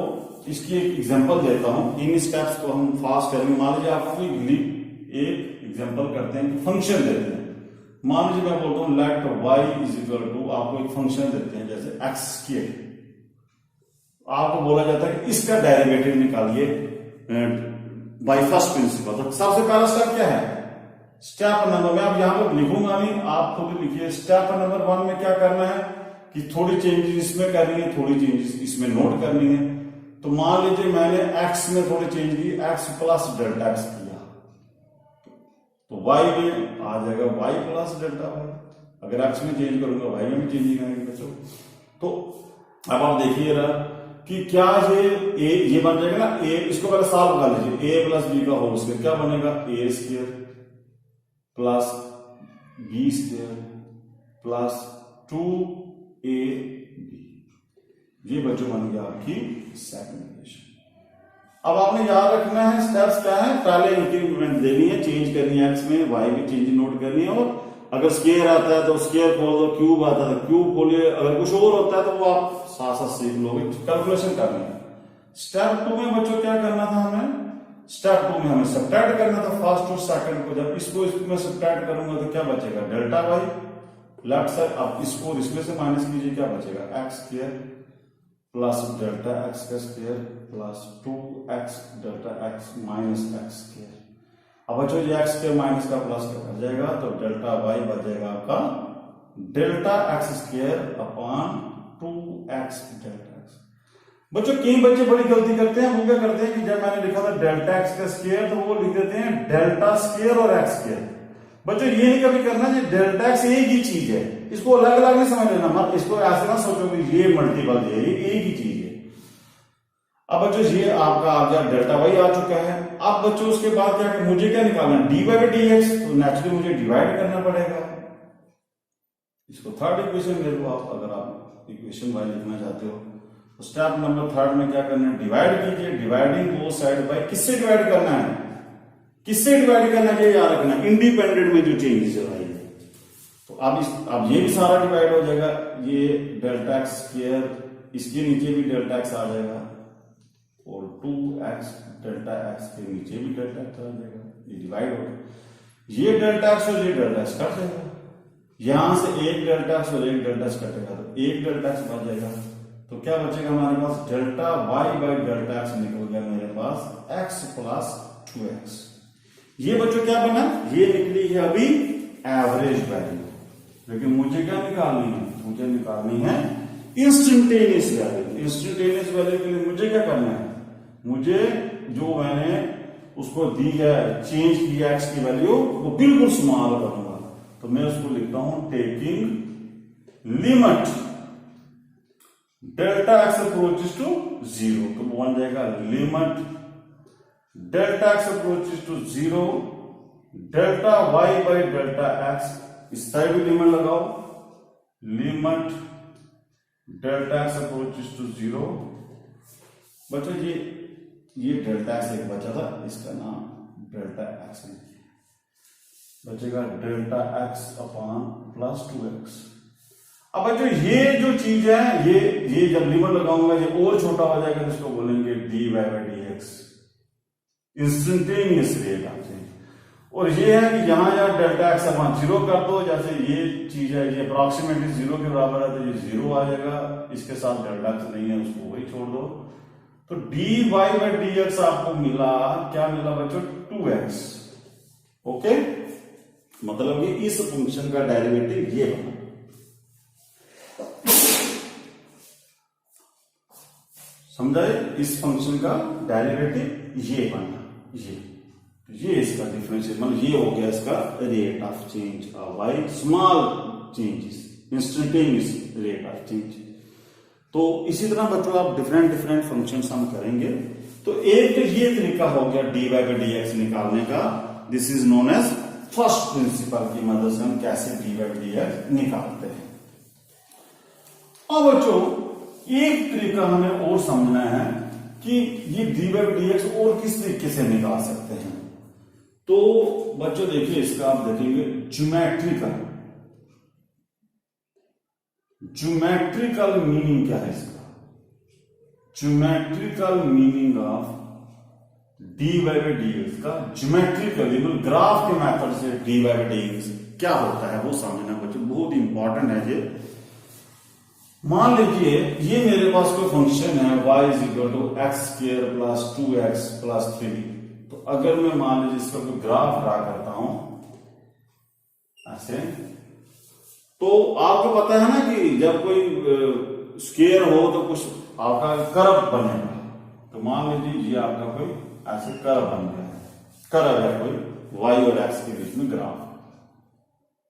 इसकी एक एग्जांपल देता हूं, इन स्टेप्स को हम फास्ट करेंगे। मान लीजिए आपको एक एग्जांपल करते हैं, फंक्शन देते हैं। मान लीजिए मैं बोलता हूं let y is equal to, आपको एक फंक्शन देते हैं जैसे x स्क्वायर, आपको बोला जाता है कि इसका डेरिवेटिव निकालिए बाय फर्स्ट प्रिंसिपल। तो सबसे पहला स्टेप क्या है, स्टेप नंबर, मैं अब यहां पर लिखूंगा नहीं, आप खुद लिखिए। स्टेप नंबर 1 में क्या करना है कि थोड़ी चेंजेस इसमें करनी है, थोड़ी चेंजेस इसमें नोट करनी है। तो मान लीजिए मैंने x में थोड़ी चेंज की, x प्लस डेल्टा एक्स किया, तो y में आ जाएगा y प्लस डेल्टा वाई। अगर x में चेंज करूंगा y में भी चेंज करेंगे बच्चों। तो अब आप देखिए कि क्या ये बन जाएगा ना, a, इसको पहले सॉल्व कर लीजिए, a प्लस बी का होल स्क्वायर क्या बनेगा, a square plus b square plus 2ab। ये बच्चों बन गया आपकी सेकंड इक्वेशन। अब आपने याद रखना है स्टेप्स क्या है, पहले इंक्रीमेंट देनी है, चेंज करनी है x में, y में चेंज नोट करनी है, और अगर स्क्वायर आता है तो स्क्वायर खोल दो, क्यूब आता है तो क्यूब खोलिए, अगर कुछ और होता है तो वो आप साथ साथ सीख लोगे, कैलकुलेशन करनी है। स्टेप 2 में बच्चों क्या करना था हमें, स्टेप 2 में हमें सब्ट्रैक्ट करना था फर्स्ट और सेकंड को। जब इसको इसमें सब्ट्रैक्ट करूंगा तो क्या बचेगा, डेल्टा वाई लेफ्ट साइड, अब इसको इसमें से माइनस कीजिए, क्या बचेगा, x square plus delta x का square plus 2x delta x minus x square. अब बच्चों ये एक्स स्क्वायर माइनस का प्लस का कर जाएगा, तो डेल्टा वाई बच जाएगा आपका delta x square upon 2x delta x. बच्चों कई बच्चे बड़ी गलती करते हैं, वो क्या करते हैं कि जब मैंने लिखा था डेल्टा एक्स का स्क्वायर, तो वो लिख देते हैं डेल्टा स्क्वायर और एक्स स्क्वायर। बच्चों ये नहीं कभी करना, ये डेल्टा एक्स एक ही चीज है, इसको अलग अलग नहीं समझ लेना, मत इसको ऐसे ना सोचो कि ये मल्टीपल है, ये एक ही चीज है। अब बच्चों ये आपका आ गया डेल्टा वाई आ चुका है। अब बच्चों उसके बाद क्या, मुझे क्या निकालना है, डी बाई डी एक्स, तो नेचुरली मुझे डिवाइड करना पड़ेगा। इसको थर्ड इक्वेशन ले लो आप, अगर आप इक्वेशन वाई लिखना चाहते हो। तो स्टेप नंबर 3 में क्या करना है, डिवाइड कीजिए, डिवाइडिंग बोथ साइड बाय, किससे डिवाइड करना है, किससे डिवाइड करना है, याद रखना, इंडिपेंडेंट में जो चेंजेस आई है। तो अब ये भी सारा डिवाइड हो जाएगा, ये डेल्टा एक्स स्क्वायर, इसके नीचे भी डेल्टा एक्स आ जाएगा, और 2x डेल्टा एक्स के नीचे भी डेल्टा एक्स आ जाएगा, ये डिवाइड हो गया। ये डेल्टा एक्स और ये डेल्टा एक्स कट जाएगा, यहां से एक डेल्टा एक्स और एक डेल्टा एक्स कटेगा, तो एक डेल्टा एक्स बच जाएगा। तो क्या बचेगा हमारे पास, delta Y by delta x निकल गया मेरे पास, x प्लस 2x। ये बच्चों क्या बना, ये निकली है अभी एवरेज वैल्यू, लेकिन मुझे क्या निकालनी है, मुझे निकालनी है इंस्टेंटेनियस वैल्यू। इंस्टेंटेनियस वैल्यू के लिए मुझे क्या करना है, मुझे जो मैंने उसको दी है चेंज की एक्स की वैल्यू वो बिल्कुल स्मॉल करूंगा, तो मैं उसको लिखता हूं taking limit delta x approaches to 0, तो बन जाएगा limit delta x approaches to 0 delta Y by delta x, इस साइड भी लिमिट लगाओ, limit delta x approaches to 0। बच्चों ये डेल्टा एक्स एक बचा था, इसका नाम डेल्टा एक्स बचेगा delta x upon plus 2x। अब बच्चों ये जो चीज है ये जब लिमिट लगाऊंगा ये और छोटा हो जाएगा, तो इसको बोलेंगे dy by dx, instantaneous rate of change. और ये है कि यहां डेल्टा एक्स अपॉन 0 कर दो, जैसे ये चीज है ये अप्रोक्सीमेटली 0 के बराबर है, तो ये 0 आ जाएगा, इसके साथ डेल्टा एक्स नहीं है उसको वही छोड़ दो। तो dy बाई dx आपको मिला, क्या मिला बच्चों 2x। ओके, मतलब कि इस फंक्शन का डेरिवेटिव ये बना, समझाए, इस फंक्शन का डेरिवेटिव ये बना, ये इसका डिफरेंशियल मतलब ये हो गया इसका rate of change by small changes, instantaneous rate of change. तो इसी तरह बच्चों आप डिफरेंट फंक्शंस हम करेंगे। तो एक तो ये तरीका हो गया dy बाई dx निकालने का, this is known as first principle की मदद से हम कैसे dy बाई dx निकालते हैं। अब बच्चों एक तरीका हमें और समझना है कि ये dy बाई dx और किस तरीके से निकाल सकते हैं। तो बच्चों देखिए इसका आप देखेंगे ज्योमेट्रिकल मीनिंग क्या है इसका, geometrical meaning of dy by dx का ज्योमेट्रिकली ग्राफ के मेथड से dy बाई dx क्या होता है वो समझना बच्चों बहुत इंपॉर्टेंट है। ये मान लीजिए ये मेरे पास कोई फंक्शन है y is equal to x square plus 2x plus 3। तो अगर मैं मान लीजिए इसका कोई ग्राफ ड्रा करता हूं ऐसे, तो आपको पता है ना कि जब कोई स्क्वायर हो तो कुछ आपका कर्व बनेगा। तो मान लीजिए ये आपका कोई ऐसे कर्व बन गया है, कर्व है कोई y और x के बीच में ग्राफ,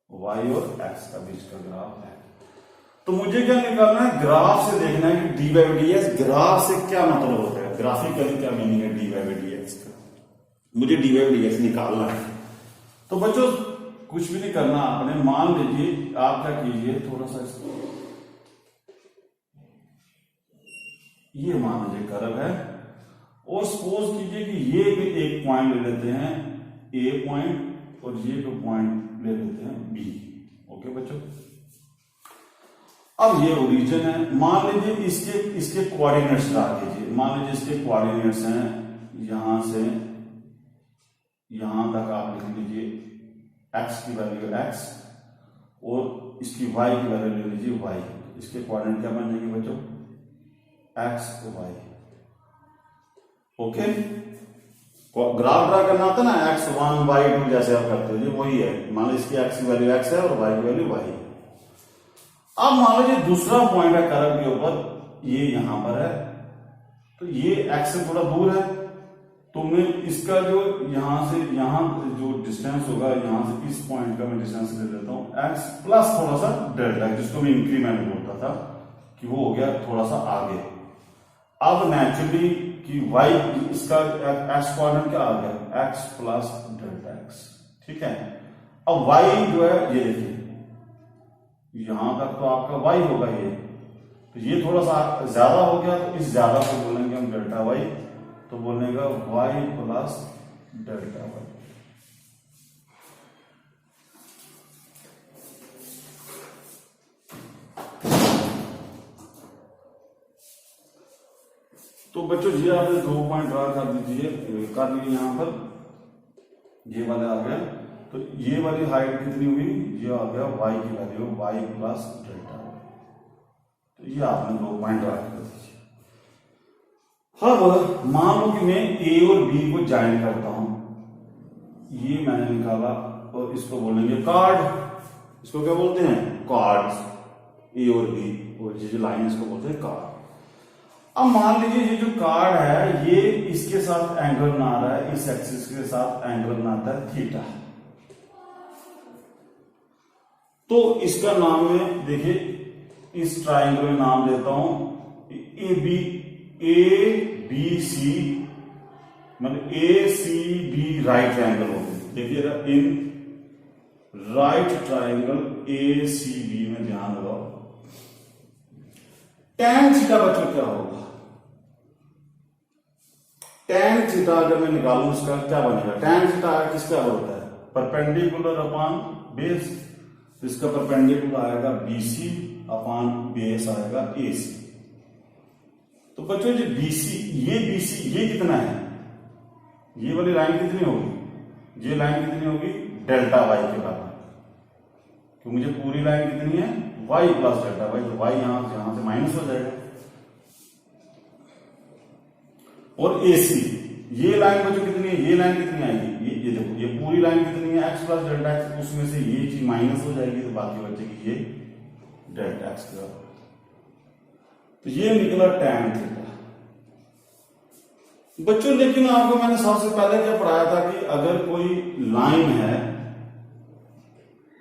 y और x का बीच का ग्राफ है। तो मुझे क्या निकालना है, ग्राफ से देखना है कि dy बाई dx ग्राफ से क्या मतलब होता है, ग्राफिकली क्या मीनिंग है dy बाई dx का, मुझे dy बाई dx निकालना है। तो बच्चों कुछ भी नहीं करना आपने, मान लीजिए आप क्या कीजिए थोड़ा सा इसको, ये मान लीजिए कर्व है और सपोज कीजिए कि ये भी एक पॉइंट ले लेते हैं ए पॉइंट और ये भी पॉइंट ले लेते हैं बी। ओके बच्चों, अब ये ओरिजिन है, मान लीजिए इसके कोऑर्डिनेट्स डाल दीजिए, मान लीजिए इसके कोऑर्डिनेट्स हैं यहां से यहां तक आप लिख लीजिए x की वैल्यू x और इसकी y की वैल्यू ले लीजिए y। इसके कोऑर्डिनेट क्या बन जाएंगे बच्चों x y। Okay, graph draw करना आता ना x1 y2 जैसे आप करते हो, ये वही है। मान लीजिए इसकी x की वैल्यू x है और y की वैल्यू y है। अब मान लीजिए दूसरा पॉइंट है कर्व के ऊपर, ये यहां पर है, तो ये x से थोड़ा दूर है, तो मैं इसका जो यहां से यहां जो डिस्टेंस होगा यहां से इस पॉइंट का मैं डिस्टेंस ले लेता हूं x प्लस थोड़ा सा डेल्टा, जिसको मैं इंक्रीमेंट बोलता था कि वो हो गया थोड़ा सा आगे। अब नेचुरली कि y इसका x कोऑर्डिनेट क्या आ गया x प्लस डेल्टा x, ठीक है। अब y जो है ये देखिए यहां तक तो आपका y होगा ये, तो ये थोड़ा सा ज्यादा हो गया, तो इस ज्यादा को बोलेंगे हम डेल्टा y, तो बोलेगा y प्लस डेल्टा y। तो बच्चों ये आपने 2 पॉइंट ड्रा कर दीजिए, कर लिए यहां पर, ये वाले आ गए। तो ये वाली हाइट कितनी हुई, ये आ गया y की value y plus delta y। तो ये आपने 2 पॉइंट ड्रा कर दीजिए। अब मान लो कि मैं a और b को ज्वाइन करता हूं, ये मैंने निकाला और इसको बोलेंगे कार्ड, इसको क्या बोलते हैं कार्ड, a और b, और ये जो लाइन इसको बोलते हैं कार्ड। अब मान लीजिए ये जो कार्ड है ये इसके साथ एंगल बना रहा है, इस एक्सिस के साथ एंगल बनाता है थीटा। तो इसका नाम मैं देखिए इस ट्राइंगल में नाम देता हूं ए बी सी, मतलब A C B right triangle हो गया। देखिएगा इन right triangle A C B में ध्यान लगाओ, टैन थीटा बच्चों क्या होगा? टैन थीटा अगर मैं निकालूं उसका क्या बनेगा? टैन थीटा किसका होता है? Perpendicular upon base. तो इसका परपेंडिकुलर आएगा बीसी अपॉन बेस आएगा एसी। तो बच्चों ये बीसी ये कितना है? ये वाली लाइन कितनी होगी? ये लाइन कितनी होगी? डेल्टा वाई के बराबर। तो मुझे पूरी लाइन कितनी है? Y plus delta y. तो वाई यहां से माइनस हो जाएगा। और एसी ये लाइन बच्चों कितनी है? ये लाइन कितनी आएगी? ये देखो ये पूरी लाइन कितनी है? X plus delta x. उसमें से ये चीज माइनस हो जाएगी तो बाकी बचेगी ये डेल्टा एक्स का। तो ये निकला टैन थीटा बच्चों। लेकिन आपको मैंने सबसे पहले क्या पढ़ाया था कि अगर कोई लाइन है,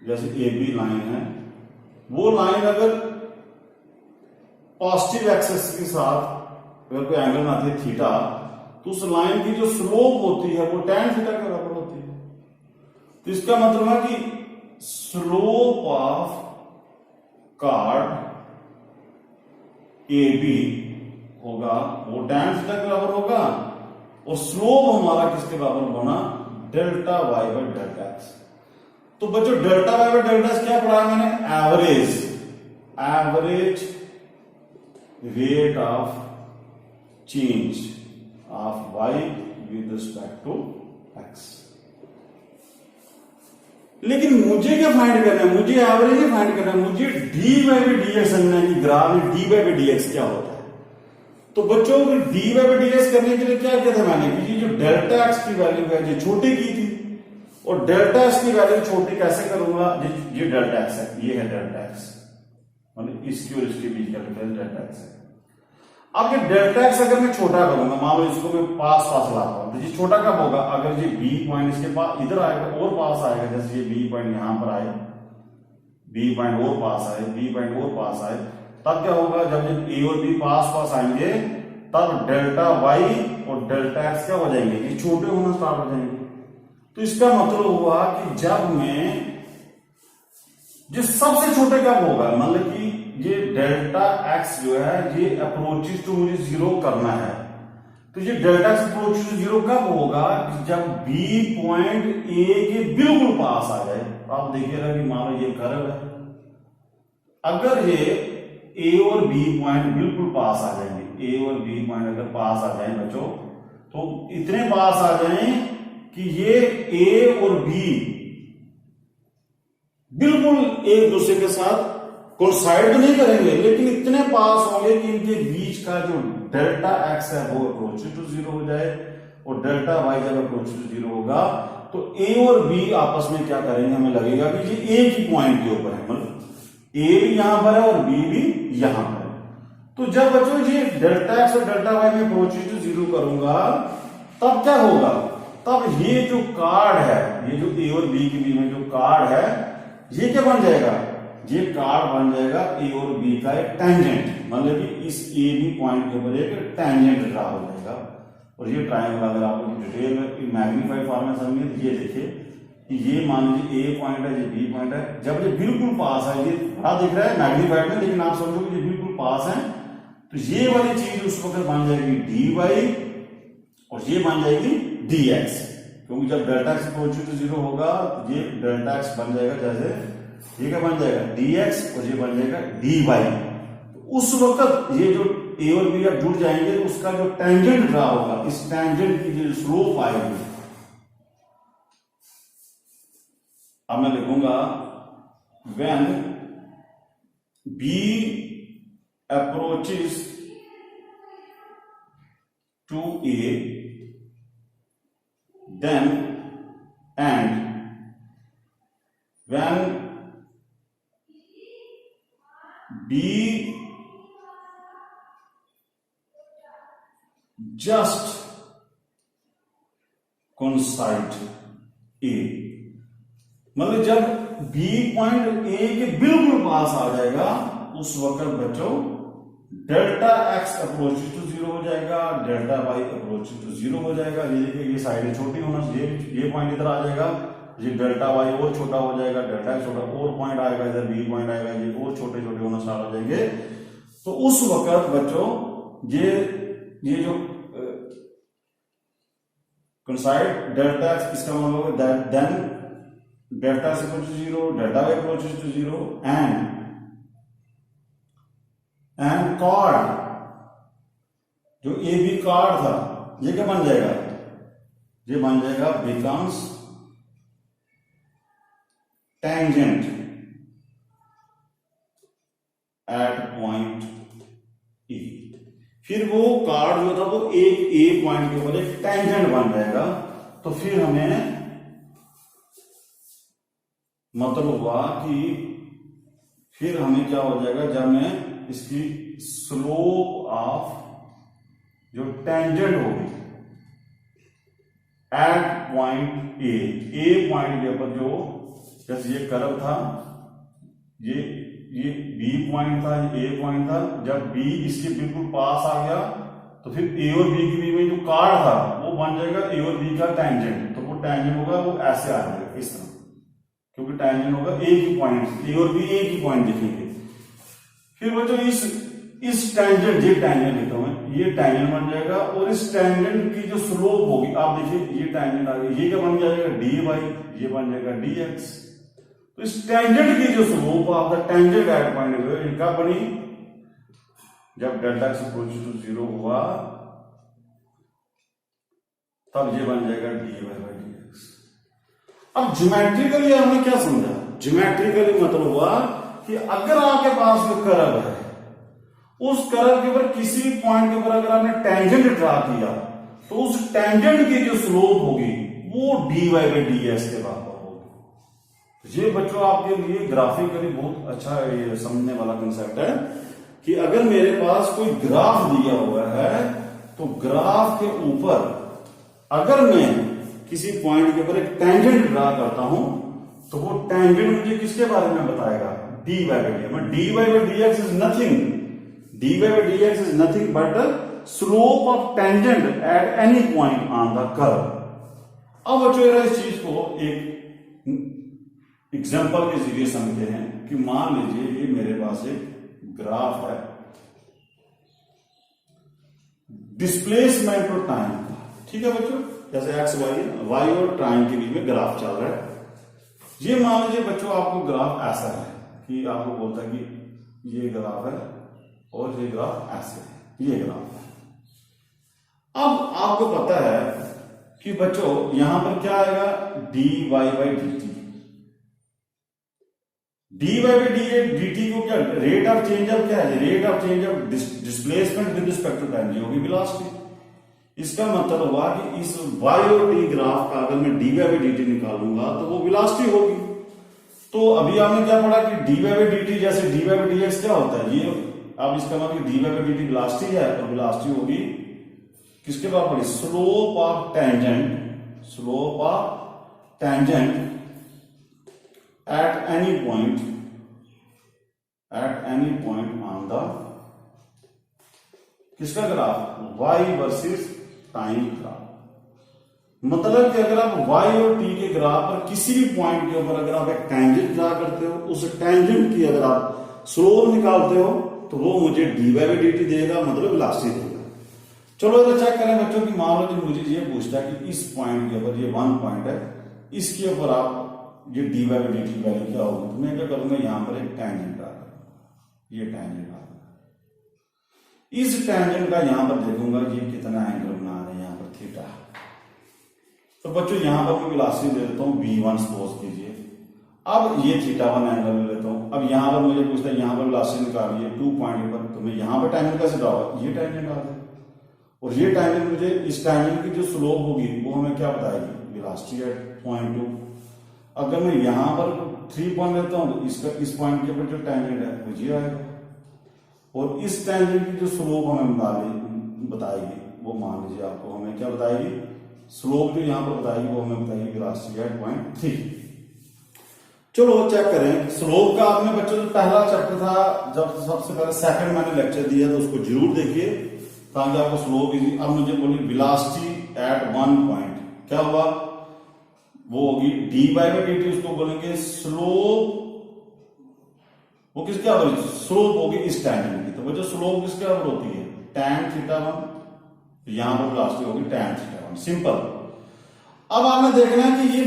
जैसे ए बी लाइन है, वो लाइन अगर पॉजिटिव एक्सिस के साथ अगर कोई एंगल बनाती है थीटा, तो उस लाइन की जो स्लोप होती है वो टैन थीटा के बराबर होती है। तो इसका मतलब है कि slope of chord A B होगा वो टैन थीटा के बराबर होगा, और स्लोप हमारा किसके बराबर बना? Delta Y by delta x. तो बच्चों delta Y by delta x क्या पढ़ा मैंने? Average rate of change of y with respect to x। लेकिन मुझे क्या फाइंड करना है? मुझे एवरेज ही फाइंड करना है। मुझे D by by d x समझना है कि ग्राफ में D by by d x क्या होता है। तो बच्चों D by by d x करने के लिए क्या किया था मैंने कि ये जो डेल्टा एक्स की वैल्यू है ये छोटी की थी, और डेल्टा एक्स की वैल्यू छोटी कैसे करूंगा? ये डेल्टा एक्स है, ये है डेल्टा एक्स, मतलब इसकी और इसके बीच का डेल्टा एक्स है। अब ये डेल्टा एक्स अगर मैं छोटा करूंगा, मान लो इसको मैं पास लाता हूं, तो ये छोटा कब होगा? अगर ये बी पॉइंट इसके पास इधर आएगा और पास आएगा, जैसे ये बी पॉइंट यहां पर आए, बी पॉइंट और पास आए, बी पॉइंट और पास आए, तब क्या होगा? जब ये ए और बी पास आएंगे तब डेल्टा वाई और डेल्टा एक्स क्या हो जाएंगे? ये छोटे होना स्टार्ट हो जाएंगे। तो इसका मतलब हुआ कि जब मैं ये सबसे छोटे कब होगा? मतलब कि ये डेल्टा एक्स जो है ये अप्रोचेस टू मुझे जीरो करना है, तो ये delta x approach to zero कब होगा? जब बी पॉइंट ए के बिल्कुल पास आ जाए। आप देखिएगा कि मान लो ये कर्व है, अगर ये ए और बी पॉइंट बिल्कुल पास आ जाएंगे, ए और बी पॉइंट अगर पास आ जाए बच्चों, तो इतने पास आ जाए कि ये ए और बी बिल्कुल एक दूसरे के साथ कोइंसाइड नहीं करेंगे, लेकिन इतने पास होंगे कि इनके बीच का जो डेल्टा एक्स है वो अप्रोच टू जीरो हो जाए, और डेल्टा वाई जब अप्रोच टू जीरो होगा तो ए और बी आपस में क्या करेंगे? हमें लगेगा कि ये एक ही पॉइंट के ऊपर है, मतलब ए भी यहां पर है और बी भी यहां पर है। तो जब बच्चों ये डेल्टा एक्स और डेल्टा वाई में अप्रोच टू जीरो करूंगा तब क्या होगा? तब ये जो कार्ड है, ये जो ए और बी के बीच में जो कार्ड है, ये क्या बन जाएगा? ये कार्ड बन जाएगा ए और बी का एक टैंजेंट, मतलब कि इस ए बी पॉइंट के ऊपर एक टैंजेंट ड्रा हो जाएगा। और ये ट्रायंगल अगर आपको डिटेल में मैग्नीफाइड फॉर्म में समझिए तो ये देखिए कि ये मान लीजिए ए पॉइंट है, ये बी पॉइंट है, जब ये बिल्कुल पास है, ये बड़ा दिख रहा है मैग्नीफाइड में, लेकिन आप समझो कि ये बिल्कुल पास है, तो ये वाली चीज उस वक्त बन जाएगी डी वाई और ये बन जाएगी डी एक्स, क्योंकि जब delta x approach to zero होगा तो ये डेल्टा एक्स बन जाएगा, जैसे ये क्या बन जाएगा? डी एक्स, और ये बन जाएगा डी वाई। तो उस वक्त ये जो ए और बी अब जुड़ जाएंगे तो उसका जो टेंजेंट ड्रा होगा, इस टेंजेंट की जो स्लोप आएगी, अब मैं लिखूंगा when B approaches to A then and when B just coincide A, मतलब जब बी पॉइंट ए के बिल्कुल पास आ जाएगा उस वक्त बच्चों delta x approach to zero हो जाएगा, delta y approach to zero हो जाएगा। ये देखिए ये साइड छोटी होना, ये पॉइंट इधर आ जाएगा, ये डेल्टा वाई और छोटा हो जाएगा, डेल्टा एक्स छोटा और पॉइंट आएगा, इधर बी पॉइंट आएगा, ये और छोटे छोटे होना स्टार्ट हो जाएंगे। तो उस वक्त बच्चों ये जो कोइंसाइड डेल्टा एक्स, इसका मतलब होगा then delta x approach to zero, delta y approach to zero and chord, जो ए बी कॉर्ड था, ये क्या बन जाएगा, ये बन जाएगा बिकम्स टेंजेंट एट पॉइंट ई। फिर वो कॉर्ड जो था वो एक ए पॉइंट के ऊपर एक टेंजेंट बन जाएगा। तो फिर हमें मतलब हुआ कि फिर हमें क्या हो जाएगा, जब मैं इसकी स्लोप ऑफ जो टेंजेंट होगी एट पॉइंट ए पॉइंट के ऊपर, जो जैसे ये कर्व था, ये बी पॉइंट था, ये ए पॉइंट था, जब बी इसके बिल्कुल पास आ गया तो फिर ए और बी के बीच में जो कार्ड था वो बन जाएगा ए और बी का टेंजेंट। तो वो टेंजेंट होगा वो ऐसे आ जाएगा इस तरह, क्योंकि टेंजेंट होगा एक ही पॉइंट, ए और बी एक ही पॉइंट दिखेंगे। फिर बच्चों इस टेंजेंट, ये टेंजेंट लिखता हूं मैं, ये टेंजेंट बन जाएगा और इस टेंजेंट की जो स्लोप होगी, आप देखिए ये टेंजेंट आ गया, ये क्या बन जाएगा डी वाई, ये बन जाएगा डी एक्स। तो इस टेंजेंट की जो slope of the tangent at point क्या बनी, जब delta x approach to zero हुआ तब ये बन जाएगा d y by d x. अब ज्योमेट्रिकली हमने क्या समझा, ज्योमेट्रिकली मतलब हुआ कि अगर आपके पास जो कर्व है उस कर्व के ऊपर किसी पॉइंट के ऊपर अगर आपने टेंजेंट ड्रा किया तो उस टेंजेंट की जो स्लोप होगी वो d y by d x के बराबर होगी। ये बच्चों आपके लिए ग्राफिकली बहुत अच्छा ये समझने वाला कंसेप्ट है कि अगर मेरे पास कोई ग्राफ दिया हुआ है तो ग्राफ के ऊपर अगर मैं किसी पॉइंट के ऊपर एक टेंजेंट ड्रा करता हूं तो वो टेंजेंट मुझे किसके बारे में बताएगा, d y by d. D y by d x is nothing, d y by d x is nothing but slope of tangent at any point on the curve. अब बच्चों इस चीज को एक एग्जांपल के जरिए समझते हैं कि मान लीजिए ये मेरे पास एक ग्राफ है डिस्प्लेसमेंट और टाइम का, ठीक है बच्चों, जैसे एक्स वाई और टाइम के बीच में ग्राफ चल रहा है। ये मान लीजिए बच्चों आपको ग्राफ ऐसा है कि आपको बोलता है कि ये ग्राफ है और ये ग्राफ ऐसे है, ये ग्राफ है। अब आपको पता है कि बच्चों यहां पर क्या आएगा, d y by d t. D y by d t को क्या रेट ऑफ चेंज ऑफ क्या है, rate of change of displacement with respect to time, ये होगी वेलोसिटी। इसका मतलब हुआ कि इस वाई और टी ग्राफ का अगर मैं d y by d t निकालूंगा तो वो वेलोसिटी होगी। तो अभी आपने क्या पढ़ा कि d y by d t जैसे d y by d x क्या होता है, ये अब इसका मतलब d y by d t velocity है और वेलोसिटी होगी किसके बराबर, slope of tangent, slope of tangent at any point on the किसका graph, y versus time graph. मतलब कि अगर आप वाई और टी के ग्राफ पर किसी भी पॉइंट के ऊपर अगर आप एक टेंजेंट ड्रा करते हो, उस टेंजेंट की अगर आप स्लोप निकालते हो तो वो मुझे d y by d t देगा, मतलब वेलोसिटी देगा। चलो इधर चेक करें बच्चों कि मान लो कि मुझे ये पूछता है कि इस पॉइंट के ऊपर, ये वन पॉइंट है, इसके ऊपर आप ये d y by d t value क्या होगी, तो मैं क्या करूंगा, यहां पर एक टेंजेंट ड्रा करूंगा, ये टेंजेंट आ इस टेंजेंट का यहां पर देखूंगा ये कितना एंगल बना रहे हैं, यहां पर थीटा। तो बच्चों यहां पर मैं वेलोसिटी दे देता हूं v1 सपोज कीजिए। अब ये θ1 एंगल ले लेता हूं। अब यहां पर मुझे पूछता है यहां पर वेलोसिटी निकालिए 2 पॉइंट पर, तो मैं यहां पर टेंजेंट कैसे ड्रा होगा, ये टेंजेंट आ गया और ये टेंजेंट मुझे इस टेंजेंट की जो स्लोप होगी वो हमें क्या बताएगी, वेलोसिटी एट पॉइंट 2। अगर मैं यहां पर 3 पॉइंट लेता हूं तो इसका इस पॉइंट के ऊपर जो टेंजेंट है वो ये आएगा और इस टेंजेंट की जो स्लोप हमें बताएगी वो मान लीजिए आपको हमें क्या बताएगी, स्लोप जो यहाँ पर बताएगी वो हमें बताएगी वेलोसिटी एट पॉइंट 3। चलो चेक करें स्लोप का। आपने बच्चों जो पहला चैप्टर था, जब सबसे पहले सेकंड मैंने लेक्चर दिया तो उसको जरूर देखिए ताकि आपको स्लोप इजी। अब मुझे बोलिए वेलोसिटी एट 1 पॉइंट क्या हुआ, वो होगी डी बाई डी टी, उसको बोलेंगे स्लोप। वो किसके बराबर, स्लोप होगी इस टैंजेंट की। तो बच्चों स्लोप किसके बराबर होती है, tan θ1। यहां पर वेलोसिटी होगी tan θ1, सिंपल। अब आपने देखना है कि ये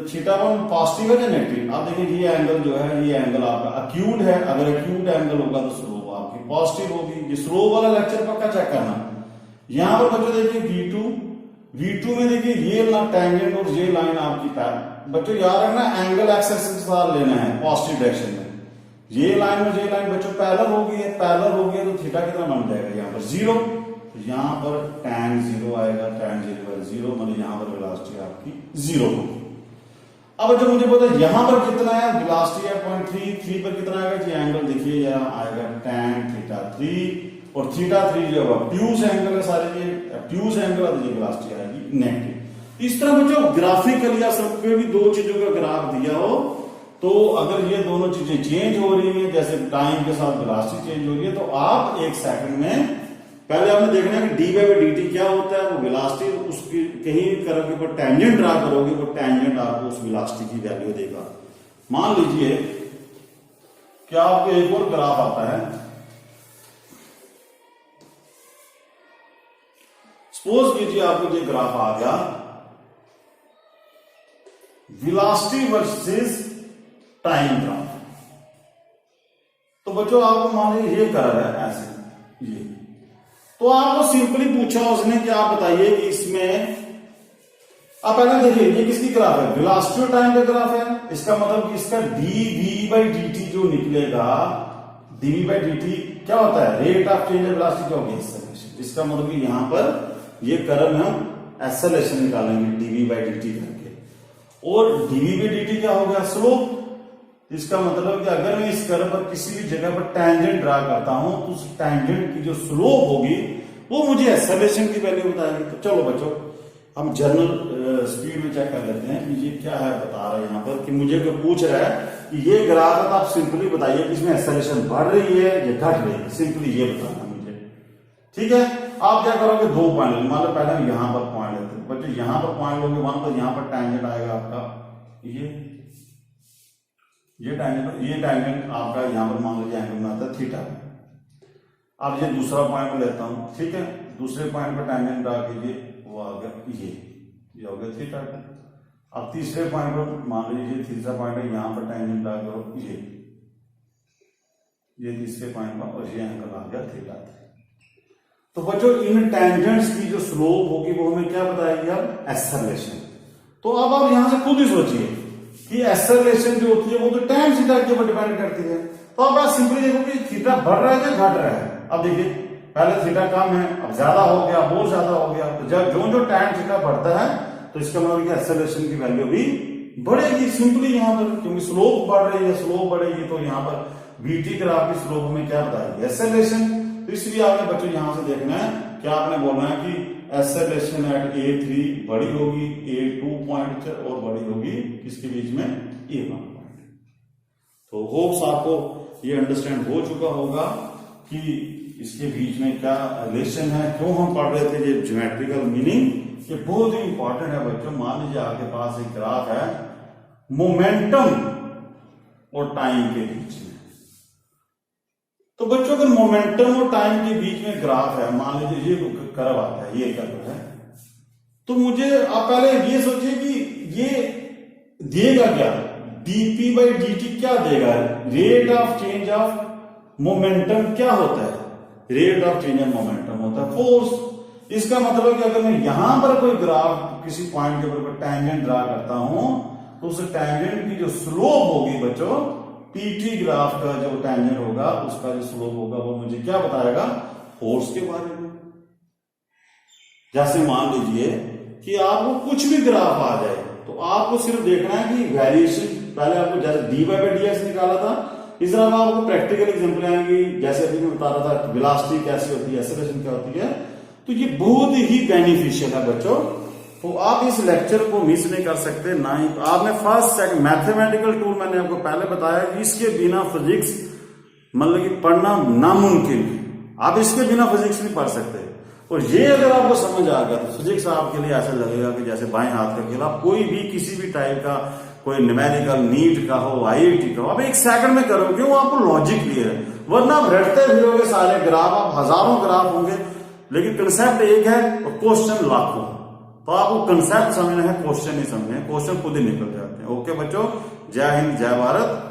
θ1 पॉजिटिव है या नेगेटिव। आप देखिए ये एंगल जो है, ये एंगल आपका अक्यूट है। अगर अक्यूट एंगल होगा तो स्लोप आपकी पॉजिटिव होगी। ये स्लोप वाला लेक्चर पक्का चेक करना। यहां पर बच्चों देखिए V2 में देखिए ये टैंजेंट और ये लाइन आपकी पैरेलल। बच्चों याद रखना एंगल एक्स एक्सिस के साथ लेना है पॉजिटिव डायरेक्शन में। ये लाइन और ये लाइन बच्चों पैरेलल हो गई है, पैरेलल हो गई है तो थीटा कितना बन जाएगा, यहाँ पर 0। तो यहाँ पर tan 0 आएगा, tan 0 मतलब यहाँ पर वेलोसिटी आपकी 0 होगी। अब जो मुझे पता है यहाँ पर कितना है वेलोसिटी है 0.3 पर कितना आएगा जी, एंगल देखिए यहाँ आएगा tan θ3 और θ3 जो ऑब्ट्यूज एंगल है सारे, ये ऑब्ट्यूज एंगल है तो ये वेलोसिटी आएगी नेगेटिव। इस तरह बच्चों ग्राफिकली या सब पे भी दो चीजों का ग्राफ दिया हो तो अगर ये दोनों चीजें चेंज हो रही हैं, जैसे टाइम के साथ वेलोसिटी चेंज हो रही है, तो आप एक सेकंड में पहले आपने देखना है कि डी बाई डी टी क्या होता है। वो वेलोसिटी उसकी कहीं तरह के ऊपर टेंजेंट ड्रा करोगे, वो टेंजेंट आपको उस वेलोसिटी की वैल्यू देगा। मान लीजिए कि आपको एक और ग्राफ आता है, सपोज कीजिए आपको ये ग्राफ आ गया वेलोसिटी वर्सेस टाइम ग्राफ। तो बच्चों आपको मान लीजिए ये कर रहा है ऐसे ये, तो आपको सिंपली पूछा उसने कि आप बताइए कि इसमें आप पहले देखिए ये किसकी ग्राफ है, वेलोसिटी और टाइम का ग्राफ है। इसका मतलब कि इसका dv बाई dt जो निकलेगा, dv बाई dt क्या होता है, rate of change of velocity क्या होगी, एक्सेलरेशन। इसका मतलब कि यहां पर ये कर्व में हम एक्सेलरेशन निकालेंगे dv बाई dt करके, और dv बाई dt क्या हो गया, स्लोप। इसका मतलब कि अगर मैं इस कर्व पर किसी भी जगह पर टैंजेंट ड्रा करता हूं तो उस टैंजेंट की जो स्लोप होगी वो मुझे एक्सेलरेशन की वैल्यू बताएगी। तो चलो बच्चों हम जनरल स्पीड में चेक कर लेते हैं कि ये क्या है, बता रहा है यहाँ पर कि मुझे कोई पूछ रहा है कि ये ग्राफ है, तो आप सिंपली बताइए कि इसमें एक्सेलरेशन बढ़ रही है या घट रही है, सिंपली ये बताना मुझे। ठीक है, आप क्या करोगे, दो पॉइंट मान लो, पहले हम यहां पर पॉइंट लेते हैं बच्चों, यहां पर पॉइंट लोगे वहां पर, यहां पर टैंजेंट आएगा आपका ये टैंजेंट आपका यहां पर मान लीजिए एंगल बनाता है थीटा। अब ये दूसरा पॉइंट लेता हूं, ठीक है, दूसरे पॉइंट पर टैंजेंट ड्रा कीजिए, वो आ गया ये हो गया थीटा। अब तीसरे पॉइंट पर मान लीजिए तीसरा पॉइंट है, यहां पर टैंजेंट ड्रा करो ये तीसरे पॉइंट पर, और ये एंगल आ गया थीटा। तो बच्चों इन टैंजेंट्स की जो स्लोप होगी वो हमें क्या बताएगी, अब एक्सेलरेशन। तो अब आप यहां से खुद ही सोचिए कि एक्सेलरेशन जो होती है वो तो टाइम थीटा के ऊपर डिपेंड करती है। तो अब आप सिंपली देखो कि थीटा बढ़ रहा है या घट रहा है। अब देखिए पहले थीटा कम है, अब ज्यादा हो गया, बहुत ज्यादा हो गया। तो जब जो टाइम थीटा बढ़ता है तो इसका मतलब एक्सेलरेशन की वैल्यू भी बढ़ेगी सिंपली यहां पर, क्योंकि स्लोप बढ़ रही है, स्लोप बढ़ेगी तो यहाँ पर वीटी ग्राफ की स्लोप में क्या बताएगी, एक्सेलरेशन। तो इसलिए आपने बच्चों यहां से देखना है, क्या आपने बोलना है कि एक्सेलरेशन एट A3 बड़ी होगी A2 पॉइंट और बड़ी होगी किसके बीच में, A1 पॉइंट। तो होप्स आपको ये अंडरस्टैंड हो चुका होगा कि इसके बीच में क्या रिलेशन है, क्यों हम पढ़ रहे थे ये ज्योमेट्रिकल मीनिंग। ये बहुत ही इंपॉर्टेंट है बच्चों। मान लीजिए आपके पास एक ग्राफ है मोमेंटम और टाइम के बीच में, तो बच्चों अगर मोमेंटम और टाइम के बीच में ग्राफ है, मान लीजिए ये कर्व आता है, ये कर्व है, तो मुझे आप पहले ये सोचिए कि ये देगा क्या, dp बाई dt क्या देगा, rate of change of momentum क्या होता है, rate of change of momentum होता है फोर्स। इसका मतलब कि अगर मैं यहां पर कोई ग्राफ किसी पॉइंट के ऊपर टैंजेंट ड्रा करता हूं तो उस टैंजेंट की जो स्लोप होगी बच्चों, pt ग्राफ का जो टैंजेंट होगा उसका जो स्लोप होगा वो मुझे क्या बताएगा, फोर्स के बारे में। जैसे मान लीजिए कि आपको कुछ भी ग्राफ आ जाए तो आपको सिर्फ देखना है कि वेरिएशन, पहले आपको जैसे dy बाई dx निकाला था, इस तरह आपको प्रैक्टिकल एग्जांपल आएंगी। जैसे अभी मैं बता रहा था वेलोसिटी कैसी होती है, एक्सेलरेशन क्या होती है, तो ये बहुत ही बेनिफिशियल है बच्चों। तो आप इस लेक्चर को मिस नहीं कर सकते। ना ही आपने फर्स्ट सेकंड मैथमेटिकल टूल मैंने आपको पहले बताया कि इसके बिना फिजिक्स मतलब कि पढ़ना नामुमकिन है। आप इसके बिना फिजिक्स नहीं पढ़ सकते। और ये अगर आपको समझ आ गया तो फिजिक्स आपके लिए ऐसा लगेगा कि जैसे बाएं हाथ का खेल। आप कोई भी किसी भी टाइप का कोई न्यूमेरिकल नीट का हो, IIT का हो, आप एक सेकंड में करोगे क्यों? आपको लॉजिक क्लियर है। वरना आप रटते फिरोगे सारे ग्राफ, आप हजारों ग्राफ होंगे लेकिन कंसेप्ट एक है और क्वेश्चन लाखों। तो आपको कंसेप्ट समझना है, क्वेश्चन नहीं समझना है। क्वेश्चन खुद ही निकल जाते हैं। ओके बच्चों, जय हिंद, जय भारत।